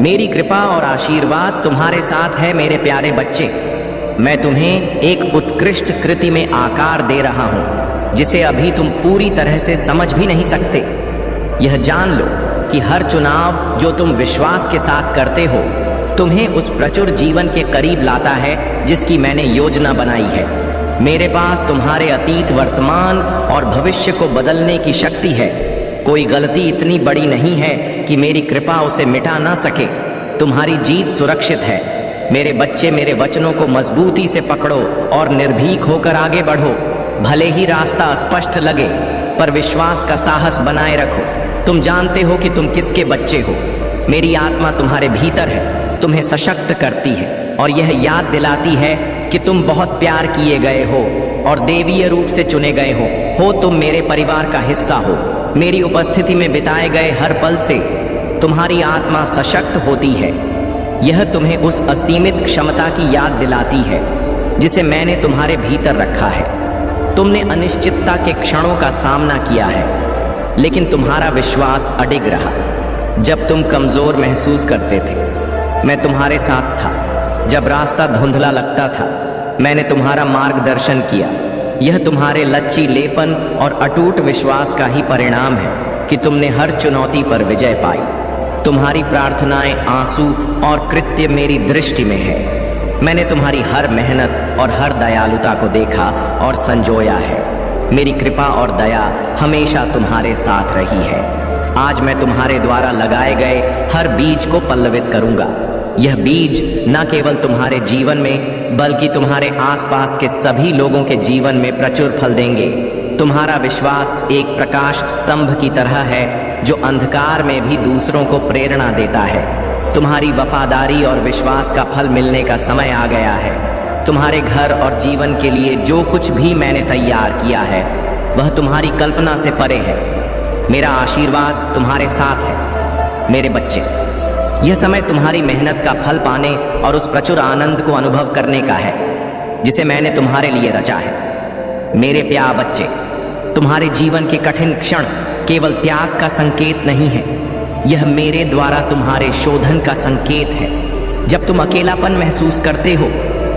मेरी कृपा और आशीर्वाद तुम्हारे साथ है मेरे प्यारे बच्चे। मैं तुम्हें एक उत्कृष्ट कृति में आकार दे रहा हूं जिसे अभी तुम पूरी तरह से समझ भी नहीं सकते। यह जान लो कि हर चुनाव जो तुम विश्वास के साथ करते हो तुम्हें उस प्रचुर जीवन के करीब लाता है जिसकी मैंने योजना बनाई है। मेरे पास तुम्हारे अतीत, वर्तमान और भविष्य को बदलने की शक्ति है। कोई गलती इतनी बड़ी नहीं है कि मेरी कृपा उसे मिटा ना सके। तुम्हारी जीत सुरक्षित है। मेरे बच्चे, मेरे वचनों को मजबूती से पकड़ो और निर्भीक होकर आगे बढ़ो। भले ही रास्ता अस्पष्ट लगे, पर विश्वास का साहस बनाए रखो। तुम जानते हो कि तुम किसके बच्चे हो। मेरी आत्मा तुम्हारे भीतर है, तुम्हें सशक्त करती है और यह याद दिलाती है कि तुम बहुत प्यार किए गए हो और देवीय रूप से चुने गए हो। तुम मेरे परिवार का हिस्सा हो। मेरी उपस्थिति में बिताए गए हर पल से तुम्हारी आत्मा सशक्त होती है। यह तुम्हें उस असीमित क्षमता की याद दिलाती है जिसे मैंने तुम्हारे भीतर रखा है। तुमने अनिश्चितता के क्षणों का सामना किया है, लेकिन तुम्हारा विश्वास अडिग रहा। जब तुम कमजोर महसूस करते थे, मैं तुम्हारे साथ था। जब रास्ता धुंधला लगता था, मैंने तुम्हारा मार्गदर्शन किया। यह तुम्हारे लचीलेपन और अटूट विश्वास का ही परिणाम है कि तुमने हर चुनौती पर विजय पाई। तुम्हारी प्रार्थनाएं, आंसू और कृत्य मेरी दृष्टि में है। मैंने तुम्हारी हर मेहनत और हर दयालुता को देखा और संजोया है। मेरी कृपा और दया हमेशा तुम्हारे साथ रही है। आज मैं तुम्हारे द्वारा लगाए गए हर बीज को पल्लवित करूंगा। यह बीज न केवल तुम्हारे जीवन में बल्कि तुम्हारे आसपास के सभी लोगों के जीवन में प्रचुर फल देंगे। तुम्हारा विश्वास एक प्रकाश स्तंभ की तरह है जो अंधकार में भी दूसरों को प्रेरणा देता है। तुम्हारी वफादारी और विश्वास का फल मिलने का समय आ गया है। तुम्हारे घर और जीवन के लिए जो कुछ भी मैंने तैयार किया है वह तुम्हारी कल्पना से परे है। मेरा आशीर्वाद तुम्हारे साथ है। मेरे बच्चे, यह समय तुम्हारी मेहनत का फल पाने और उस प्रचुर आनंद को अनुभव करने का है जिसे मैंने तुम्हारे लिए रचा है। मेरे प्यारे बच्चे, तुम्हारे जीवन के कठिन क्षण केवल त्याग का संकेत नहीं है, यह मेरे द्वारा तुम्हारे शोधन का संकेत है। जब तुम अकेलापन महसूस करते हो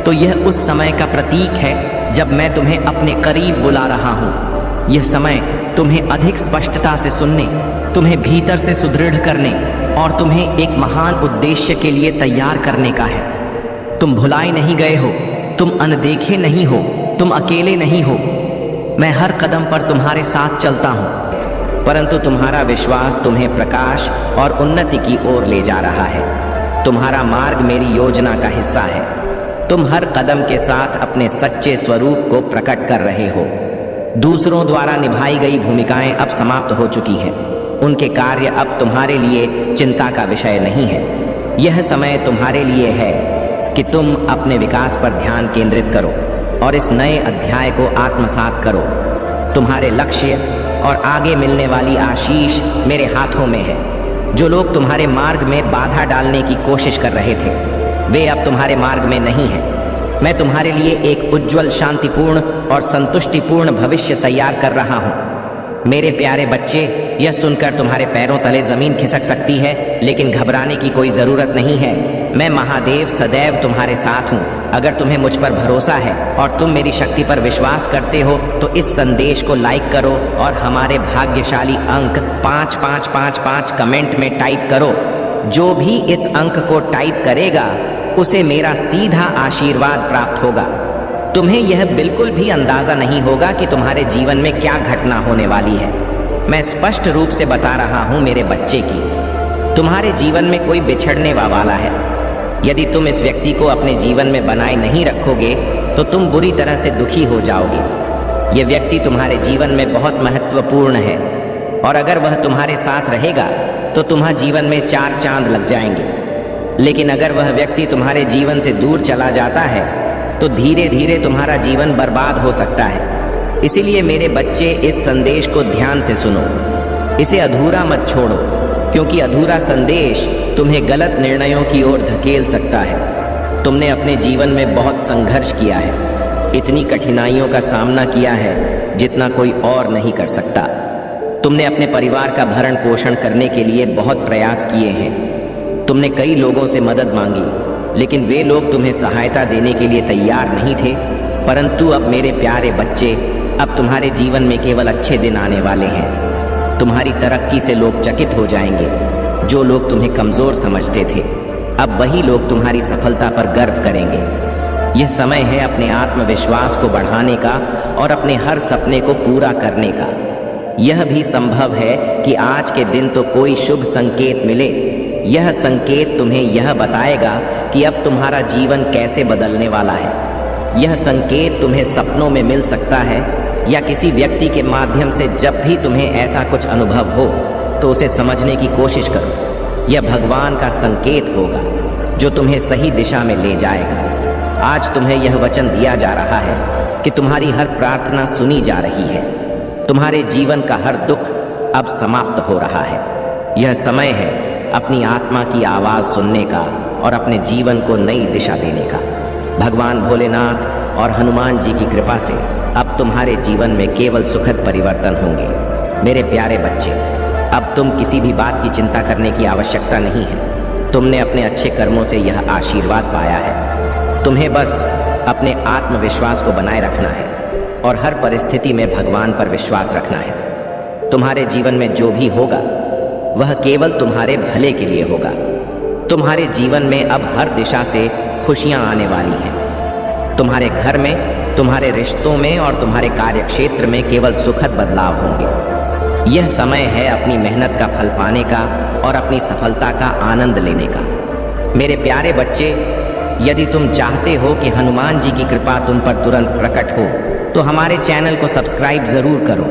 तो यह उस समय का प्रतीक है जब मैं तुम्हें अपने करीब बुला रहा हूँ। यह समय तुम्हें अधिक स्पष्टता से सुनने, तुम्हें भीतर से सुदृढ़ करने और तुम्हें एक महान उद्देश्य के लिए तैयार करने का है। तुम भुलाए नहीं गए हो, तुम अनदेखे नहीं हो, तुम अकेले नहीं हो। मैं हर कदम पर तुम्हारे साथ चलता हूँ, परंतु तुम्हारा विश्वास तुम्हें प्रकाश और उन्नति की ओर ले जा रहा है। तुम्हारा मार्ग मेरी योजना का हिस्सा है। तुम हर कदम के साथ अपने सच्चे स्वरूप को प्रकट कर रहे हो। दूसरों द्वारा निभाई गई भूमिकाएं अब समाप्त हो चुकी हैं। उनके कार्य अब तुम्हारे लिए चिंता का विषय नहीं है। यह समय तुम्हारे लिए है कि तुम अपने विकास पर ध्यान केंद्रित करो और इस नए अध्याय को आत्मसात करो। तुम्हारे लक्ष्य और आगे मिलने वाली आशीष मेरे हाथों में है। जो लोग तुम्हारे मार्ग में बाधा डालने की कोशिश कर रहे थे, वे अब तुम्हारे मार्ग में नहीं हैं। मैं तुम्हारे लिए एक उज्जवल, शांतिपूर्ण और संतुष्टिपूर्ण भविष्य तैयार कर रहा हूँ। मेरे प्यारे बच्चे, यह सुनकर तुम्हारे पैरों तले जमीन खिसक सकती है, लेकिन घबराने की कोई जरूरत नहीं है। मैं महादेव सदैव तुम्हारे साथ हूँ। अगर तुम्हें मुझ पर भरोसा है और तुम मेरी शक्ति पर विश्वास करते हो तो इस संदेश को लाइक करो और हमारे भाग्यशाली अंक 5555 कमेंट में टाइप करो। जो भी इस अंक को टाइप करेगा उसे मेरा सीधा आशीर्वाद प्राप्त होगा। तुम्हें यह बिल्कुल भी अंदाजा नहीं होगा कि तुम्हारे जीवन में क्या घटना होने वाली है। मैं स्पष्ट रूप से बता रहा हूं मेरे बच्चे की, तुम्हारे जीवन में कोई बिछड़ने वाला है। यदि तुम इस व्यक्ति को अपने जीवन में बनाए नहीं रखोगे तो तुम बुरी तरह से दुखी हो जाओगे। यह व्यक्ति तुम्हारे जीवन में बहुत महत्वपूर्ण है और अगर वह तुम्हारे साथ रहेगा तो तुम्हारे जीवन में 4 चांद लग जाएंगे। लेकिन अगर वह व्यक्ति तुम्हारे जीवन से दूर चला जाता है तो धीरे धीरे तुम्हारा जीवन बर्बाद हो सकता है। इसीलिए मेरे बच्चे, इस संदेश को ध्यान से सुनो। इसे अधूरा मत छोड़ो, क्योंकि अधूरा संदेश तुम्हें गलत निर्णयों की ओर धकेल सकता है। तुमने अपने जीवन में बहुत संघर्ष किया है, इतनी कठिनाइयों का सामना किया है जितना कोई और नहीं कर सकता। तुमने अपने परिवार का भरण पोषण करने के लिए बहुत प्रयास किए हैं। तुमने कई लोगों से मदद मांगी, लेकिन वे लोग तुम्हें सहायता देने के लिए तैयार नहीं थे। परंतु अब मेरे प्यारे बच्चे, अब तुम्हारे जीवन में केवल अच्छे दिन आने वाले हैं। तुम्हारी तरक्की से लोग चकित हो जाएंगे। जो लोग तुम्हें कमजोर समझते थे, अब वही लोग तुम्हारी सफलता पर गर्व करेंगे। यह समय है अपने आत्मविश्वास को बढ़ाने का और अपने हर सपने को पूरा करने का। यह भी संभव है कि आज के दिन तो कोई शुभ संकेत मिले। यह संकेत तुम्हें यह बताएगा कि अब तुम्हारा जीवन कैसे बदलने वाला है। यह संकेत तुम्हें सपनों में मिल सकता है या किसी व्यक्ति के माध्यम से। जब भी तुम्हें ऐसा कुछ अनुभव हो तो उसे समझने की कोशिश करो। यह भगवान का संकेत होगा जो तुम्हें सही दिशा में ले जाएगा। आज तुम्हें यह वचन दिया जा रहा है कि तुम्हारी हर प्रार्थना सुनी जा रही है। तुम्हारे जीवन का हर दुख अब समाप्त हो रहा है। यह समय है अपनी आत्मा की आवाज सुनने का और अपने जीवन को नई दिशा देने का। भगवान भोलेनाथ और हनुमान जी की कृपा से अब तुम्हारे जीवन में केवल सुखद परिवर्तन होंगे। मेरे प्यारे बच्चे, अब तुम किसी भी बात की चिंता करने की आवश्यकता नहीं है। तुमने अपने अच्छे कर्मों से यह आशीर्वाद पाया है। तुम्हें बस अपने आत्मविश्वास को बनाए रखना है और हर परिस्थिति में भगवान पर विश्वास रखना है। तुम्हारे जीवन में जो भी होगा वह केवल तुम्हारे भले के लिए होगा। तुम्हारे जीवन में अब हर दिशा से खुशियां आने वाली हैं। तुम्हारे घर में, तुम्हारे रिश्तों में और तुम्हारे कार्यक्षेत्र में केवल सुखद बदलाव होंगे। यह समय है अपनी मेहनत का फल पाने का और अपनी सफलता का आनंद लेने का। मेरे प्यारे बच्चे, यदि तुम चाहते हो कि हनुमान जी की कृपा तुम पर तुरंत प्रकट हो तो हमारे चैनल को सब्सक्राइब जरूर करो।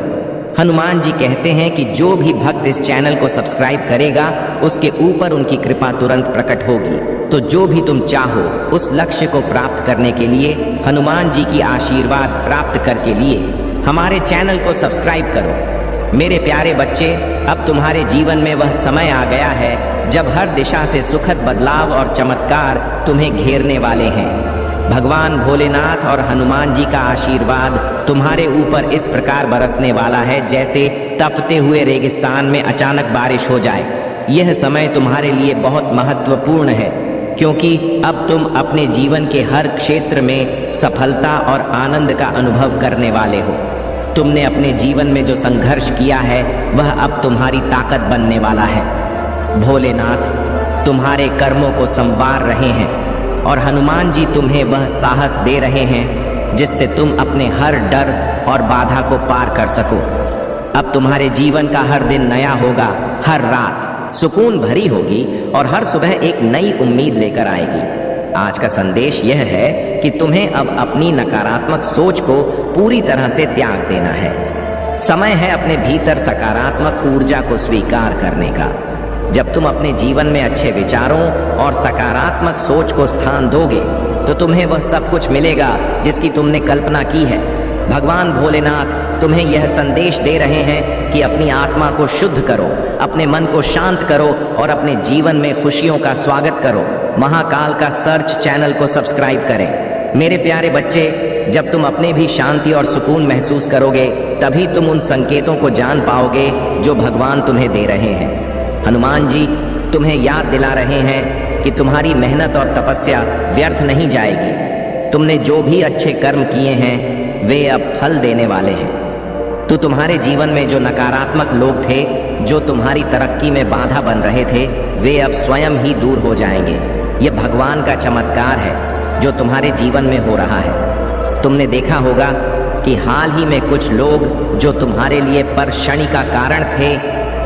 हनुमान जी कहते हैं कि जो भी भक्त इस चैनल को सब्सक्राइब करेगा उसके ऊपर उनकी कृपा तुरंत प्रकट होगी। तो जो भी तुम चाहो उस लक्ष्य को प्राप्त करने के लिए, हनुमान जी की आशीर्वाद प्राप्त करके लिए हमारे चैनल को सब्सक्राइब करो। मेरे प्यारे बच्चे, अब तुम्हारे जीवन में वह समय आ गया है जब हर दिशा से सुखद बदलाव और चमत्कार तुम्हें घेरने वाले हैं। भगवान भोलेनाथ और हनुमान जी का आशीर्वाद तुम्हारे ऊपर इस प्रकार बरसने वाला है जैसे तपते हुए रेगिस्तान में अचानक बारिश हो जाए। यह समय तुम्हारे लिए बहुत महत्वपूर्ण है, क्योंकि अब तुम अपने जीवन के हर क्षेत्र में सफलता और आनंद का अनुभव करने वाले हो। तुमने अपने जीवन में जो संघर्ष किया है वह अब तुम्हारी ताकत बनने वाला है। भोलेनाथ तुम्हारे कर्मों को संवार रहे हैं और हनुमान जी तुम्हें वह साहस दे रहे हैं जिससे तुम अपने हर डर और बाधा को पार कर सको। अब तुम्हारे जीवन का हर दिन नया होगा, हर रात सुकून भरी होगी और हर सुबह एक नई उम्मीद लेकर आएगी। आज का संदेश यह है कि तुम्हें अब अपनी नकारात्मक सोच को पूरी तरह से त्याग देना है। समय है अपने भीतर सकारात्मक ऊर्जा को स्वीकार करने का। जब तुम अपने जीवन में अच्छे विचारों और सकारात्मक सोच को स्थान दोगे तो तुम्हें वह सब कुछ मिलेगा जिसकी तुमने कल्पना की है। भगवान भोलेनाथ तुम्हें यह संदेश दे रहे हैं कि अपनी आत्मा को शुद्ध करो, अपने मन को शांत करो और अपने जीवन में खुशियों का स्वागत करो। महाकाल का सर्च चैनल को सब्सक्राइब करें। मेरे प्यारे बच्चे, जब तुम अपने भी शांति और सुकून महसूस करोगे तभी तुम उन संकेतों को जान पाओगे जो भगवान तुम्हें दे रहे हैं। हनुमान जी तुम्हें याद दिला रहे हैं कि तुम्हारी मेहनत और तपस्या व्यर्थ नहीं जाएगी। तुमने जो भी अच्छे कर्म किए हैं वे अब फल देने वाले हैं। तो तुम्हारे जीवन में जो नकारात्मक लोग थे, जो तुम्हारी तरक्की में बाधा बन रहे थे, वे अब स्वयं ही दूर हो जाएंगे। यह भगवान का चमत्कार है जो तुम्हारे जीवन में हो रहा है। तुमने देखा होगा कि हाल ही में कुछ लोग जो तुम्हारे लिए परशनि का कारण थे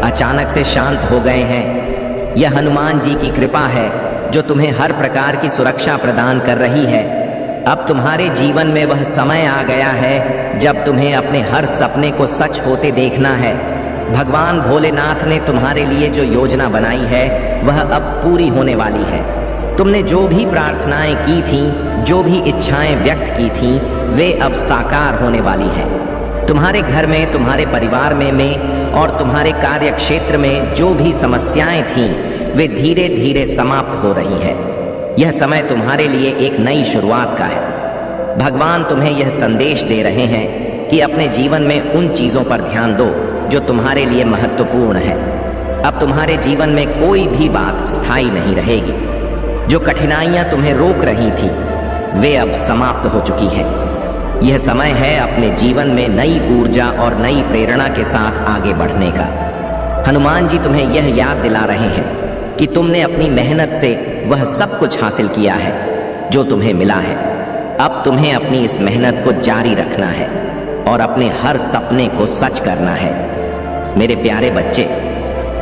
अचानक से शांत हो गए हैं। यह हनुमान जी की कृपा है जो तुम्हें हर प्रकार की सुरक्षा प्रदान कर रही है। अब तुम्हारे जीवन में वह समय आ गया है जब तुम्हें अपने हर सपने को सच होते देखना है। भगवान भोलेनाथ ने तुम्हारे लिए जो योजना बनाई है वह अब पूरी होने वाली है। तुमने जो भी प्रार्थनाएं की थीं, जो भी इच्छाएं व्यक्त की थीं, वे अब साकार होने वाली हैं। तुम्हारे घर में, तुम्हारे परिवार में और तुम्हारे कार्य क्षेत्र में जो भी समस्याएं थीं वे धीरे धीरे समाप्त हो रही है। यह समय तुम्हारे लिए एक नई शुरुआत का है। भगवान तुम्हें यह संदेश दे रहे हैं कि अपने जीवन में उन चीज़ों पर ध्यान दो जो तुम्हारे लिए महत्वपूर्ण है। अब तुम्हारे जीवन में कोई भी बात स्थायी नहीं रहेगी। जो कठिनाइयां तुम्हें रोक रही थी वे अब समाप्त हो चुकी हैं। यह समय है अपने जीवन में नई ऊर्जा और नई प्रेरणा के साथ आगे बढ़ने का। हनुमान जी तुम्हें यह याद दिला रहे हैं कि तुमने अपनी मेहनत से वह सब कुछ हासिल किया है जो तुम्हें मिला है। अब तुम्हें अपनी इस मेहनत को जारी रखना है और अपने हर सपने को सच करना है। मेरे प्यारे बच्चे,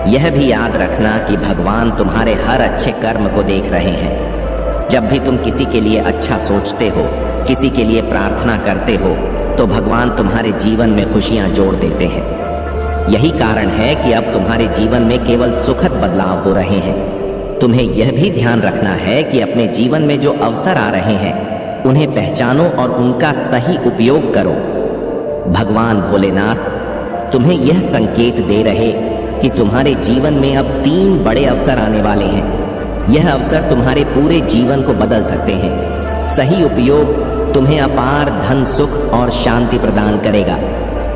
यह भी याद रखना कि भगवान तुम्हारे हर अच्छे कर्म को देख रहे हैं। जब भी तुम किसी के लिए अच्छा सोचते हो, किसी के लिए प्रार्थना करते हो, तो भगवान तुम्हारे जीवन में खुशियां जोड़ देते हैं। यही कारण है कि अब तुम्हारे जीवन में केवल सुखद बदलाव हो रहे हैं। तुम्हें यह भी ध्यान रखना है कि अपने जीवन में जो अवसर आ रहे हैं उन्हें पहचानो और उनका सही उपयोग करो। भगवान भोलेनाथ तुम्हें यह संकेत दे रहे कि तुम्हारे जीवन में अब 3 बड़े अवसर आने वाले हैं। यह अवसर तुम्हारे पूरे जीवन को बदल सकते हैं। सही उपयोग तुम्हें अपार धन, सुख और शांति प्रदान करेगा।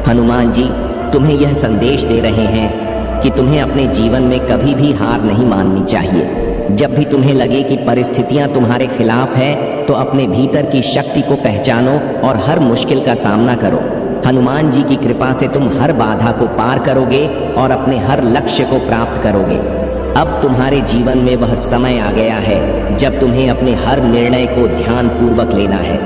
हनुमान जी तुम्हें यह संदेश दे रहे हैं कि तुम्हें अपने जीवन में कभी भी हार नहीं माननी चाहिए। जब भी तुम्हें लगे कि परिस्थितियां तुम्हारे खिलाफ हैं, तो अपने भीतर की शक्ति को पहचानो और हर मुश्किल का सामना करो। हनुमान जी की कृपा से तुम हर बाधा को पार करोगे और अपने हर लक्ष्य को प्राप्त करोगे। अब तुम्हारे जीवन में वह समय आ गया है जब तुम्हें अपने हर निर्णय को ध्यानपूर्वक लेना है।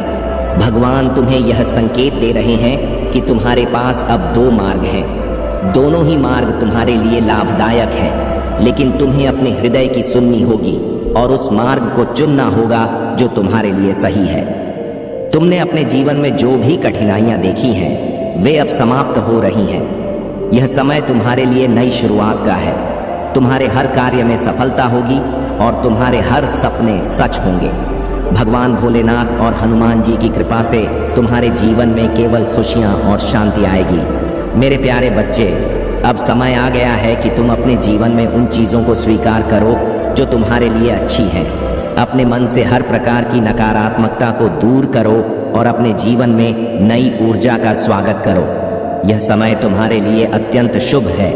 भगवान तुम्हें यह संकेत दे रहे हैं कि तुम्हारे पास अब 2 मार्ग हैं। दोनों ही मार्ग तुम्हारे लिए लाभदायक है, लेकिन तुम्हें अपने हृदय की सुननी होगी और उस मार्ग को चुनना होगा जो तुम्हारे लिए सही है। तुमने अपने जीवन में जो भी कठिनाइयां देखी हैं वे अब समाप्त हो रही हैं। यह समय तुम्हारे लिए नई शुरुआत का है। तुम्हारे हर कार्य में सफलता होगी और तुम्हारे हर सपने सच होंगे। भगवान भोलेनाथ और हनुमान जी की कृपा से तुम्हारे जीवन में केवल खुशियां और शांति आएगी। मेरे प्यारे बच्चे, अब समय आ गया है कि तुम अपने जीवन में उन चीज़ों को स्वीकार करो जो तुम्हारे लिए अच्छी हैं। अपने मन से हर प्रकार की नकारात्मकता को दूर करो और अपने जीवन में नई ऊर्जा का स्वागत करो। यह समय तुम्हारे लिए अत्यंत शुभ है,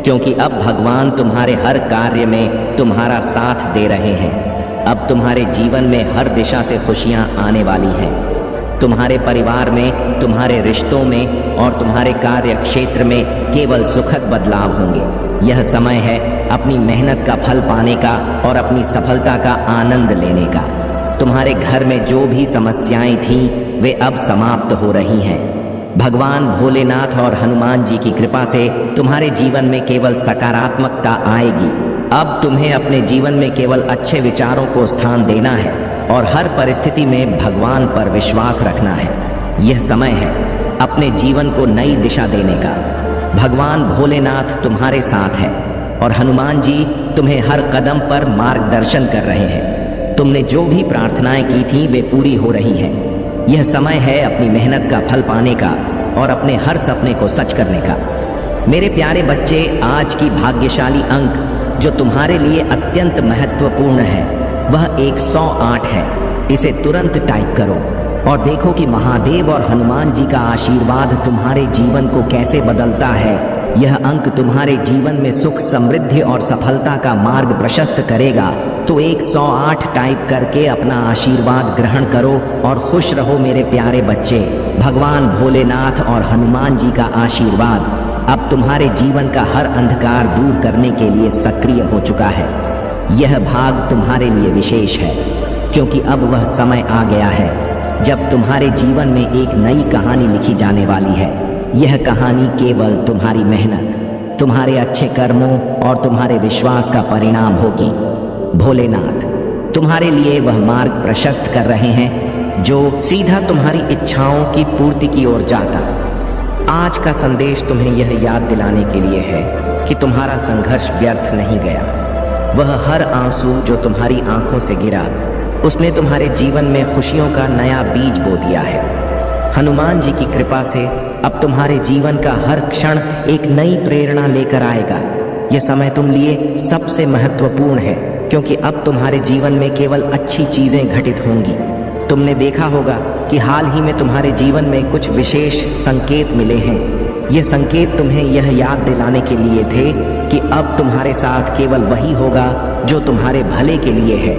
क्योंकि अब भगवान तुम्हारे हर कार्य में तुम्हारा साथ दे रहे हैं। अब तुम्हारे जीवन में हर दिशा से खुशियां आने वाली हैं। तुम्हारे परिवार में, तुम्हारे रिश्तों में और तुम्हारे कार्य क्षेत्र में केवल सुखद बदलाव होंगे। यह समय है अपनी मेहनत का फल पाने का और अपनी सफलता का आनंद लेने का। तुम्हारे घर में जो भी समस्याएं थीं वे अब समाप्त हो रही हैं। भगवान भोलेनाथ और हनुमान जी की कृपा से तुम्हारे जीवन में केवल सकारात्मकता आएगी। अब तुम्हें अपने जीवन में केवल अच्छे विचारों को स्थान देना है और हर परिस्थिति में भगवान पर विश्वास रखना है। यह समय है अपने जीवन को नई दिशा देने का। भगवान भोलेनाथ तुम्हारे साथ है और हनुमान जी तुम्हें हर कदम पर मार्गदर्शन कर रहे हैं। तुमने जो भी प्रार्थनाएं की थीं वे पूरी हो रही हैं। यह समय है अपनी मेहनत का फल पाने का और अपने हर सपने को सच करने का। मेरे प्यारे बच्चे, आज की भाग्यशाली अंक जो तुम्हारे लिए अत्यंत महत्वपूर्ण है वह 108 है। इसे तुरंत टाइप करो और देखो कि महादेव और हनुमान जी का आशीर्वाद तुम्हारे जीवन को कैसे बदलता है। यह अंक तुम्हारे जीवन में सुख, समृद्धि और सफलता का मार्ग प्रशस्त करेगा। तो 108 टाइप करके अपना आशीर्वाद ग्रहण करो और खुश रहो मेरे प्यारे बच्चे। भगवान भोलेनाथ और हनुमान जी का आशीर्वाद अब तुम्हारे जीवन का हर अंधकार दूर करने के लिए सक्रिय हो चुका है। यह भाग तुम्हारे लिए विशेष है क्योंकि अब वह समय आ गया है जब तुम्हारे जीवन में एक नई कहानी लिखी जाने वाली है। यह कहानी केवल तुम्हारी मेहनत, तुम्हारे अच्छे कर्मों और तुम्हारे विश्वास का परिणाम होगी। भोलेनाथ तुम्हारे लिए वह मार्ग प्रशस्त कर रहे हैं जो सीधा तुम्हारी इच्छाओं की पूर्ति की ओर जाता। आज का संदेश तुम्हें यह याद दिलाने के लिए है कि तुम्हारा संघर्ष व्यर्थ नहीं गया। वह हर आंसू जो तुम्हारी आंखों से गिरा उसने तुम्हारे जीवन में खुशियों का नया बीज बो दिया है। हनुमान जी की कृपा से अब तुम्हारे जीवन का हर क्षण एक नई प्रेरणा लेकर आएगा। यह समय तुम लिए सबसे महत्वपूर्ण है क्योंकि अब तुम्हारे जीवन में केवल अच्छी चीजें घटित होंगी। तुमने देखा होगा कि हाल ही में तुम्हारे जीवन में कुछ विशेष संकेत मिले हैं। ये संकेत तुम्हें यह याद दिलाने के लिए थे कि अब तुम्हारे साथ केवल वही होगा जो तुम्हारे भले के लिए है।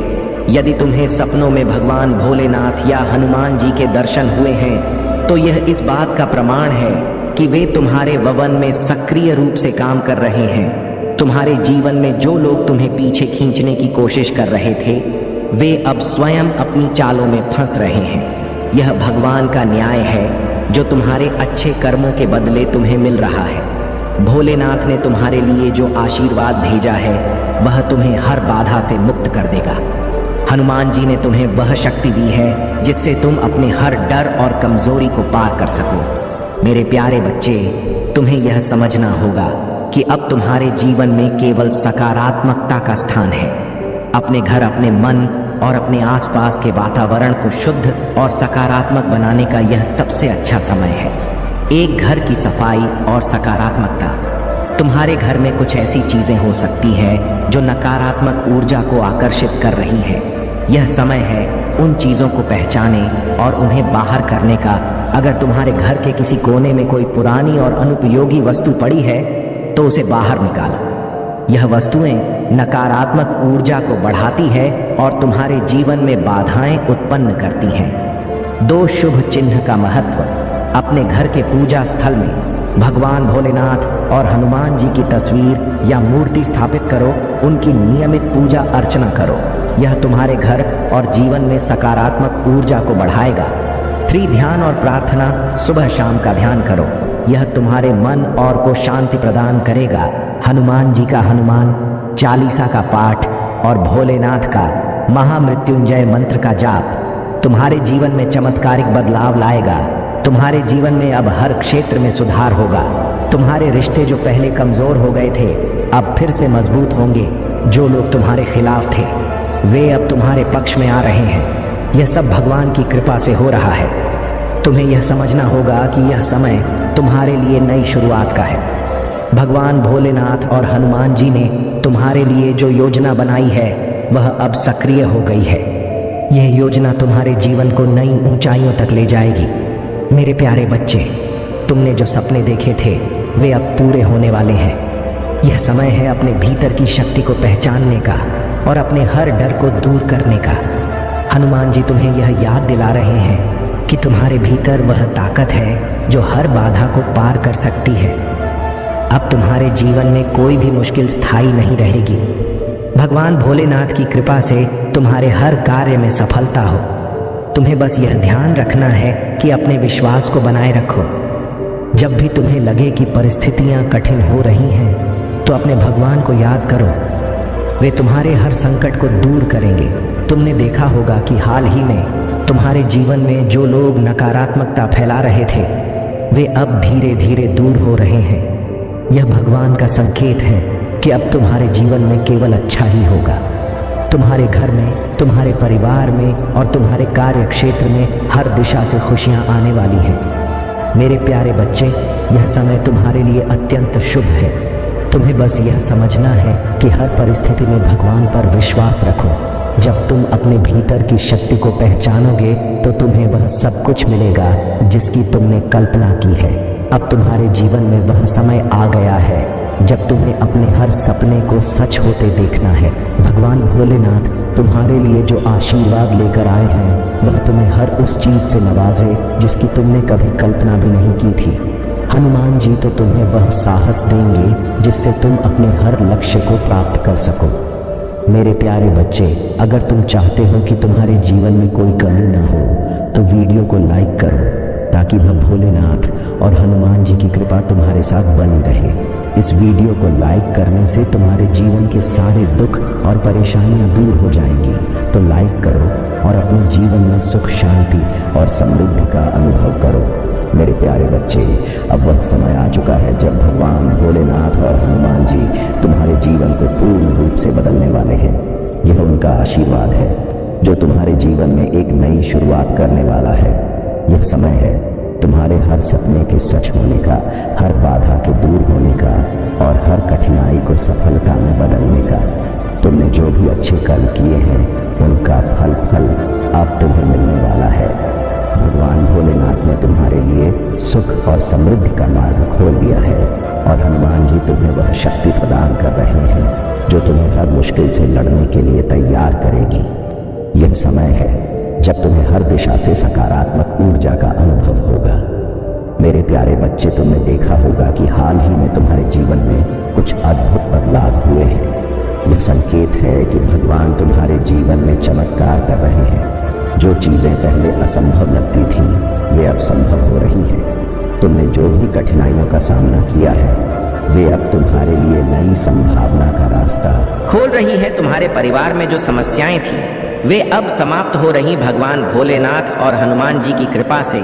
यदि तुम्हें सपनों में भगवान भोलेनाथ या हनुमान जी के दर्शन हुए हैं तो यह इस बात का प्रमाण है कि वे तुम्हारे भवन में सक्रिय रूप से काम कर रहे हैं। तुम्हारे जीवन में जो लोग तुम्हें पीछे खींचने की कोशिश कर रहे थे वे अब स्वयं अपनी चालों में फंस रहे हैं। यह भगवान का न्याय है जो तुम्हारे अच्छे कर्मों के बदले तुम्हें मिल रहा है। भोलेनाथ ने तुम्हारे लिए जो आशीर्वाद भेजा है वह तुम्हें हर बाधा से मुक्त कर देगा। हनुमान जी ने तुम्हें वह शक्ति दी है जिससे तुम अपने हर डर और कमजोरी को पार कर सको। मेरे प्यारे बच्चे, तुम्हें यह समझना होगा कि अब तुम्हारे जीवन में केवल सकारात्मकता का स्थान है। अपने घर, अपने मन और अपने आसपास के वातावरण को शुद्ध और सकारात्मक बनाने का यह सबसे अच्छा समय है। एक घर की सफाई और सकारात्मकता। तुम्हारे घर में कुछ ऐसी चीजें हो सकती हैं जो नकारात्मक ऊर्जा को आकर्षित कर रही हैं। यह समय है उन चीजों को पहचाने और उन्हें बाहर करने का। अगर तुम्हारे घर के किसी कोने में कोई पुरानी और अनुपयोगी वस्तु पड़ी है तो उसे बाहर निकालो। यह वस्तुएं नकारात्मक ऊर्जा को बढ़ाती है और तुम्हारे जीवन में बाधाएं उत्पन्न करती हैं। 2 शुभ चिन्ह का महत्व। अपने घर के पूजा स्थल में भगवान भोलेनाथ और हनुमान जी की तस्वीर या मूर्ति स्थापित करो। उनकी नियमित पूजा अर्चना करो। यह तुम्हारे घर और जीवन में सकारात्मक ऊर्जा को बढ़ाएगा। 3 ध्यान और प्रार्थना। सुबह शाम का ध्यान करो। यह तुम्हारे मन और को शांति प्रदान करेगा। हनुमान जी का हनुमान चालीसा का पाठ और भोलेनाथ का महामृत्युंजय मंत्र का जाप तुम्हारे जीवन में चमत्कारिक बदलाव लाएगा। तुम्हारे जीवन में अब हर क्षेत्र में सुधार होगा। तुम्हारे रिश्ते जो पहले कमजोर हो गए थे अब फिर से मजबूत होंगे। जो लोग तुम्हारे खिलाफ थे वे अब तुम्हारे पक्ष में आ रहे हैं। यह सब भगवान की कृपा से हो रहा है। तुम्हें यह समझना होगा कि यह समय तुम्हारे लिए नई शुरुआत का है। भगवान भोलेनाथ और हनुमान जी ने तुम्हारे लिए जो योजना बनाई है वह अब सक्रिय हो गई है। यह योजना तुम्हारे जीवन को नई ऊंचाइयों तक ले जाएगी। मेरे प्यारे बच्चे, तुमने जो सपने देखे थे वे अब पूरे होने वाले हैं। यह समय है अपने भीतर की शक्ति को पहचानने का और अपने हर डर को दूर करने का। हनुमान जी तुम्हें यह याद दिला रहे हैं कि तुम्हारे भीतर वह ताकत है जो हर बाधा को पार कर सकती है। अब तुम्हारे जीवन में कोई भी मुश्किल स्थायी नहीं रहेगी। भगवान भोलेनाथ की कृपा से तुम्हारे हर कार्य में सफलता हो। तुम्हें बस यह ध्यान रखना है कि अपने विश्वास को बनाए रखो। जब भी तुम्हें लगे कि परिस्थितियां कठिन हो रही हैं, तो अपने भगवान को याद करो। वे तुम्हारे हर संकट को दूर करेंगे। तुमने देखा होगा कि हाल ही में तुम्हारे जीवन में जो लोग नकारात्मकता फैला रहे थे, वे अब धीरे धीरे दूर हो रहे हैं। यह भगवान का संकेत है कि अब तुम्हारे जीवन में केवल अच्छा ही होगा। तुम्हारे घर में, तुम्हारे परिवार में और तुम्हारे कार्य क्षेत्र में हर दिशा से खुशियां आने वाली हैं। मेरे प्यारे बच्चे, यह समय तुम्हारे लिए अत्यंत शुभ है। तुम्हें बस यह समझना है कि हर परिस्थिति में भगवान पर विश्वास रखो। जब तुम अपने भीतर की शक्ति को पहचानोगे तो तुम्हें वह सब कुछ मिलेगा जिसकी तुमने कल्पना की है। अब तुम्हारे जीवन में वह समय आ गया है जब तुम्हें अपने हर सपने को सच होते देखना है। भगवान भोलेनाथ तुम्हारे लिए जो आशीर्वाद लेकर आए हैं, वह तुम्हें हर उस चीज से नवाजे जिसकी तुमने कभी कल्पना भी नहीं की थी। हनुमान जी तो तुम्हें वह साहस देंगे जिससे तुम अपने हर लक्ष्य को प्राप्त कर सको। मेरे प्यारे बच्चे, अगर तुम चाहते हो कि तुम्हारे जीवन में कोई कमी ना हो, तो वीडियो को लाइक करो ताकि वह भोलेनाथ और हनुमान जी की कृपा तुम्हारे साथ बनी रहे। इस वीडियो को लाइक करने से तुम्हारे जीवन के सारे दुख और परेशानियां दूर हो जाएंगी। तो लाइक करो और अपने जीवन में सुख, शांति और समृद्धि का अनुभव करो। मेरे प्यारे बच्चे, अब वह समय आ चुका है जब भगवान भोलेनाथ और हनुमान जी तुम्हारे जीवन को पूर्ण रूप से बदलने वाले हैं। यह उनका आशीर्वाद है जो तुम्हारे जीवन में एक नई शुरुआत करने वाला है। यह समय है तुम्हारे हर सपने के सच होने का, हर बाधा के दूर होने का और हर कठिनाई को सफलता में बदलने का। तुमने जो भी अच्छे कर्म किए हैं, उनका फल अब तुम्हें मिलने वाला है। भगवान भोलेनाथ ने तुम्हारे लिए सुख और समृद्धि का मार्ग खोल दिया है और हनुमान जी तुम्हें वह शक्ति प्रदान कर रहे हैं जो तुम्हें हर मुश्किल से लड़ने के लिए तैयार करेगी। यह समय है जब तुम्हें हर दिशा से सकारात्मक ऊर्जा का अनुभव होगा। मेरे प्यारे बच्चे, तुमने देखा होगा कि हाल ही में तुम्हारे जीवन में कुछ अद्भुत बदलाव हुए हैं। यह संकेत है कि भगवान तुम्हारे जीवन में चमत्कार कर रहे हैं। जो चीजें पहले असंभव लगती थी, वे अब संभव हो रही हैं। तुमने जो भी कठिनाइयों का सामना किया है, वे अब तुम्हारे लिए नई संभावना का रास्ता खोल रही है। तुम्हारे परिवार में जो समस्याएं थी, वे अब समाप्त हो रही। भगवान भोलेनाथ और हनुमान जी की कृपा से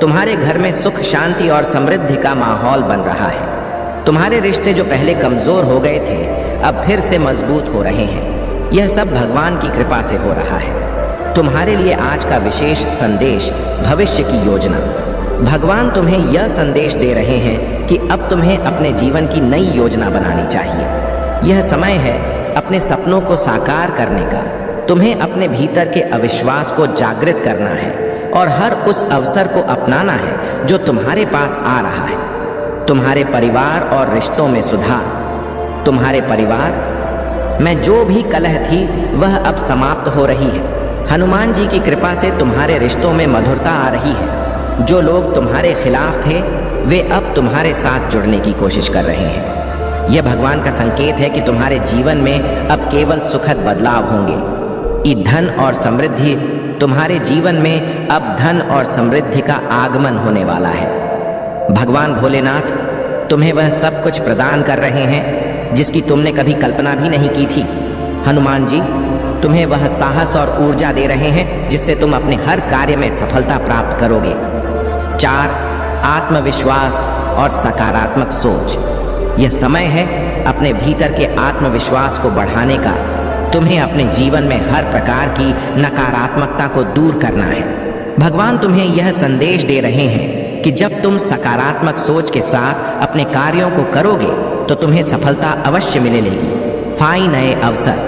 तुम्हारे घर में सुख, शांति और समृद्धि का माहौल बन रहा है। तुम्हारे रिश्ते जो पहले कमजोर हो गए थे, अब फिर से मजबूत हो रहे हैं। यह सब भगवान की कृपा से हो रहा है। तुम्हारे लिए आज का विशेष संदेश, भविष्य की योजना। भगवान तुम्हें यह संदेश दे रहे हैं कि अब तुम्हें अपने जीवन की नई योजना बनानी चाहिए। यह समय है अपने सपनों को साकार करने का। तुम्हें अपने भीतर के अविश्वास को जागृत करना है और हर उस अवसर को अपनाना है जो तुम्हारे पास आ रहा है। तुम्हारे परिवार और रिश्तों में सुधार। तुम्हारे परिवार में जो भी कलह थी, वह अब समाप्त हो रही है। हनुमान जी की कृपा से तुम्हारे रिश्तों में मधुरता आ रही है। जो लोग तुम्हारे खिलाफ थे, वे अब तुम्हारे साथ जुड़ने की कोशिश कर रहे हैं। यह भगवान का संकेत है कि तुम्हारे जीवन में अब केवल सुखद बदलाव होंगे। धन और समृद्धि, तुम्हारे जीवन में अब धन और समृद्धि का आगमन होने वाला है। भगवान भोलेनाथ तुम्हें वह सब कुछ प्रदान कर रहे हैं जिसकी तुमने कभी कल्पना भी नहीं की थी। हनुमान जी तुम्हें वह साहस और ऊर्जा दे रहे हैं जिससे तुम अपने हर कार्य में सफलता प्राप्त करोगे। 4. आत्मविश्वास और सकारात्मक सोच। यह समय है अपने भीतर के आत्मविश्वास को बढ़ाने का। तुम्हें अपने जीवन में हर प्रकार की नकारात्मकता को दूर करना है। भगवान तुम्हें यह संदेश दे रहे हैं कि जब तुम सकारात्मक सोच के साथ अपने कार्यों को करोगे तो तुम्हें सफलता अवश्य मिलेगी। नए अवसर।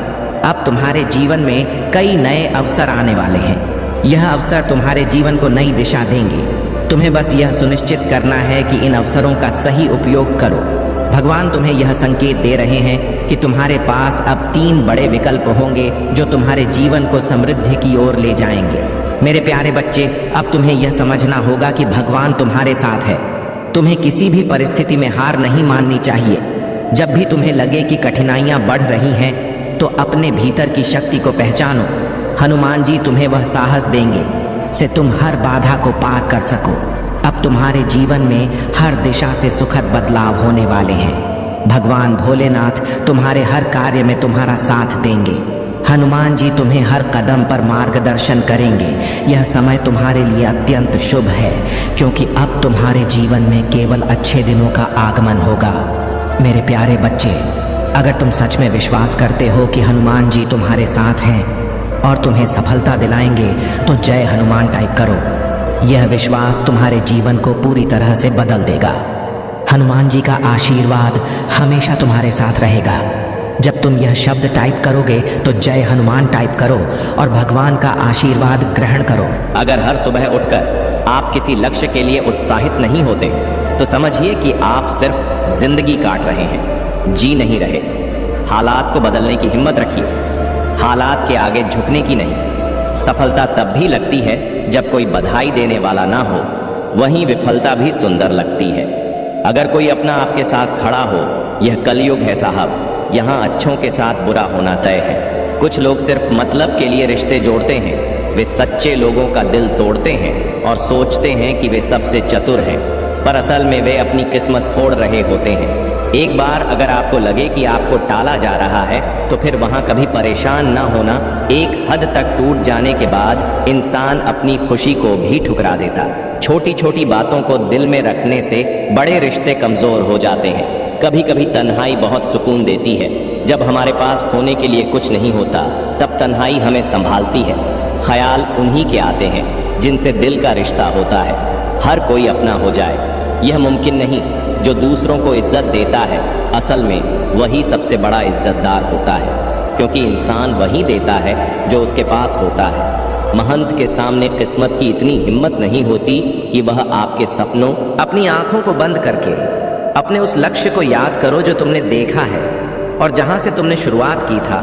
अब तुम्हारे जीवन में कई नए अवसर आने वाले हैं। यह अवसर तुम्हारे जीवन को नई दिशा देंगे। तुम्हें बस यह सुनिश्चित करना है कि इन अवसरों का सही उपयोग करो। भगवान तुम्हें यह संकेत दे रहे हैं कि तुम्हारे पास अब 3 बड़े विकल्प होंगे जो तुम्हारे जीवन को समृद्धि की ओर ले जाएंगे। मेरे प्यारे बच्चे, अब तुम्हें यह समझना होगा कि भगवान तुम्हारे साथ है। तुम्हें किसी भी परिस्थिति में हार नहीं माननी चाहिए। जब भी तुम्हें लगे कि कठिनाइयां बढ़ रही हैं, तो अपने भीतर की शक्ति को पहचानो। हनुमान जी तुम्हें वह साहस देंगे से तुम हर बाधा को पार कर सको। अब तुम्हारे जीवन में हर दिशा से सुखद बदलाव होने वाले हैं। भगवान भोलेनाथ तुम्हारे हर कार्य में तुम्हारा साथ देंगे। हनुमान जी तुम्हें हर कदम पर मार्गदर्शन करेंगे। यह समय तुम्हारे लिए अत्यंत शुभ है, क्योंकि अब तुम्हारे जीवन में केवल अच्छे दिनों का आगमन होगा। मेरे प्यारे बच्चे, अगर तुम सच में विश्वास करते हो कि हनुमान जी तुम्हारे साथ हैं और तुम्हें सफलता दिलाएंगे, तो जय हनुमान टाइप करो। यह विश्वास तुम्हारे जीवन को पूरी तरह से बदल देगा। हनुमान जी का आशीर्वाद हमेशा तुम्हारे साथ रहेगा। जब तुम यह शब्द टाइप करोगे तो जय हनुमान टाइप करो और भगवान का आशीर्वाद ग्रहण करो। अगर हर सुबह उठकर आप किसी लक्ष्य के लिए उत्साहित नहीं होते, तो समझिए कि आप सिर्फ जिंदगी काट रहे हैं, जी नहीं रहे। हालात को बदलने की हिम्मत रखिए, हालात के आगे झुकने की नहीं। सफलता तब भी लगती है जब कोई बधाई देने वाला ना हो, वहीं विफलता भी सुंदर लगती है। अगर कोई अपना आपके साथ खड़ा हो, यह कलयुग है साहब। यहाँ अच्छों के साथ बुरा होना तय है। कुछ लोग सिर्फ मतलब के लिए रिश्ते जोड़ते हैं। वे सच्चे लोगों का दिल तोड़ते हैं और सोचते हैं कि वे सबसे चतुर हैं, पर असल में वे अपनी किस्मत फोड़ रहे होते हैं। एक बार अगर आपको लगे कि आपको टाला जा रहा है, तो फिर वहां कभी परेशान ना होना। एक हद तक टूट जाने के बाद इंसान अपनी खुशी को भी ठुकरा देता। छोटी छोटी बातों को दिल में रखने से बड़े रिश्ते कमजोर हो जाते हैं। कभी कभी तन्हाई बहुत सुकून देती है। जब हमारे पास खोने के लिए कुछ नहीं होता, तब तन्हाई हमें संभालती है। ख्याल उन्हीं के आते हैं जिनसे दिल का रिश्ता होता है। हर कोई अपना हो जाए, यह मुमकिन नहीं। जो दूसरों को इज्जत देता है, असल में वही सबसे बड़ा इज्जतदार होता है, क्योंकि इंसान वही देता है जो उसके पास होता है। महंत के सामने किस्मत की इतनी हिम्मत नहीं होती कि वह आपके सपनों, अपनी आंखों को बंद करके अपने उस लक्ष्य को याद करो जो तुमने देखा है और जहां से तुमने शुरुआत की था।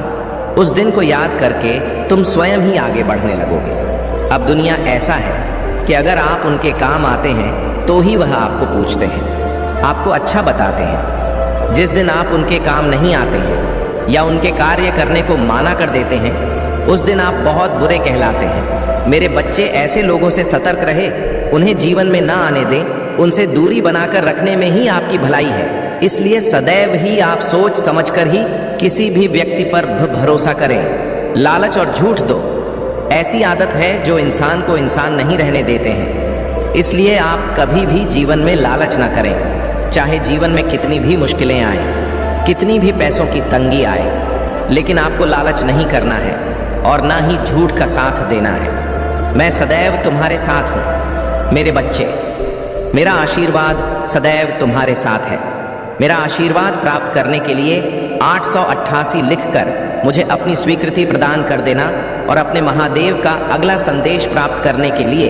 उस दिन को याद करके तुम स्वयं ही आगे बढ़ने लगोगे। अब दुनिया ऐसा है कि अगर आप उनके काम आते हैं तो ही वह आपको पूछते हैं, आपको अच्छा बताते हैं। जिस दिन आप उनके काम नहीं आते हैं या उनके कार्य करने को माना कर देते हैं, उस दिन आप बहुत बुरे कहलाते हैं। मेरे बच्चे, ऐसे लोगों से सतर्क रहे। उन्हें जीवन में ना आने दें। उनसे दूरी बनाकर रखने में ही आपकी भलाई है। इसलिए सदैव ही आप सोच समझकर ही किसी भी व्यक्ति पर भरोसा करें। लालच और झूठ तो ऐसी आदत है जो इंसान को इंसान नहीं रहने देते हैं। इसलिए आप कभी भी जीवन में लालच ना करें। चाहे जीवन में कितनी भी मुश्किलें आए, कितनी भी पैसों की तंगी आए, लेकिन आपको लालच नहीं करना है और ना ही झूठ का साथ देना है। मैं सदैव तुम्हारे साथ हूँ मेरे बच्चे। मेरा आशीर्वाद सदैव तुम्हारे साथ है। मेरा आशीर्वाद प्राप्त करने के लिए 888 लिखकर मुझे अपनी स्वीकृति प्रदान कर देना और अपने महादेव का अगला संदेश प्राप्त करने के लिए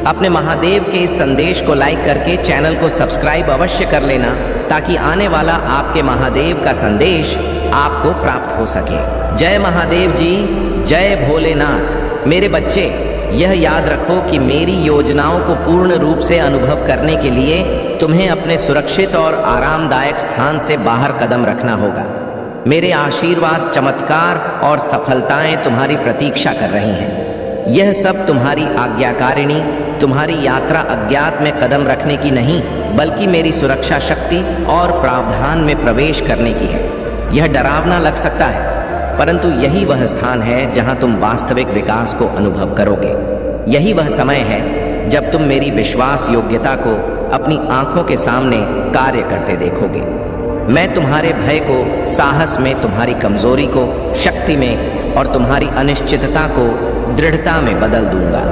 अपने महादेव के इस संदेश को लाइक करके चैनल को सब्सक्राइब अवश्य कर लेना, ताकि आने वाला आपके महादेव का संदेश आपको प्राप्त हो सके। जय महादेव जी, जय भोलेनाथ। मेरे बच्चे, यह याद रखो कि मेरी योजनाओं को पूर्ण रूप से अनुभव करने के लिए तुम्हें अपने सुरक्षित और आरामदायक स्थान से बाहर कदम रखना होगा। मेरे आशीर्वाद, चमत्कार और सफलताएं तुम्हारी प्रतीक्षा कर रही हैं। यह सब तुम्हारी आज्ञाकारिणी, तुम्हारी यात्रा अज्ञात में कदम रखने की नहीं, बल्कि मेरी सुरक्षा शक्ति और प्रावधान में प्रवेश करने की है। यह डरावना लग सकता है, परंतु यही वह स्थान है जहां तुम वास्तविक विकास को अनुभव करोगे। यही वह समय है जब तुम मेरी विश्वास योग्यता को अपनी आंखों के सामने कार्य करते देखोगे। मैं तुम्हारे भय को साहस में, तुम्हारी कमजोरी को शक्ति में और तुम्हारी अनिश्चितता को दृढ़ता में बदल दूंगा।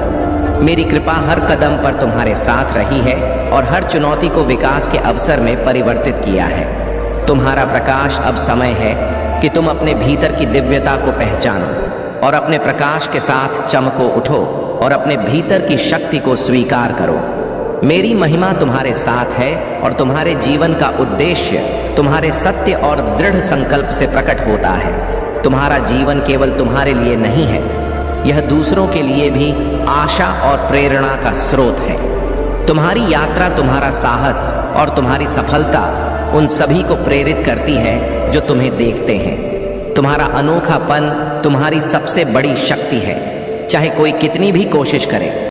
मेरी कृपा हर कदम पर तुम्हारे साथ रही है और हर चुनौती को विकास के अवसर में परिवर्तित किया है। तुम्हारा प्रकाश अब समय है कि तुम अपने भीतर की दिव्यता को पहचानो और अपने प्रकाश के साथ चमको उठो और अपने भीतर की शक्ति को स्वीकार करो। मेरी महिमा तुम्हारे साथ है और तुम्हारे जीवन का उद्देश्य तुम्हारे सत्य और दृढ़ संकल्प से प्रकट होता है। तुम्हारा जीवन केवल तुम्हारे लिए नहीं है, यह दूसरों के लिए भी आशा और प्रेरणा का स्रोत है। तुम्हारी यात्रा, तुम्हारा साहस और तुम्हारी सफलता उन सभी को प्रेरित करती है जो तुम्हें देखते हैं। तुम्हारा अनोखापन तुम्हारी सबसे बड़ी शक्ति है, चाहे कोई कितनी भी कोशिश करे।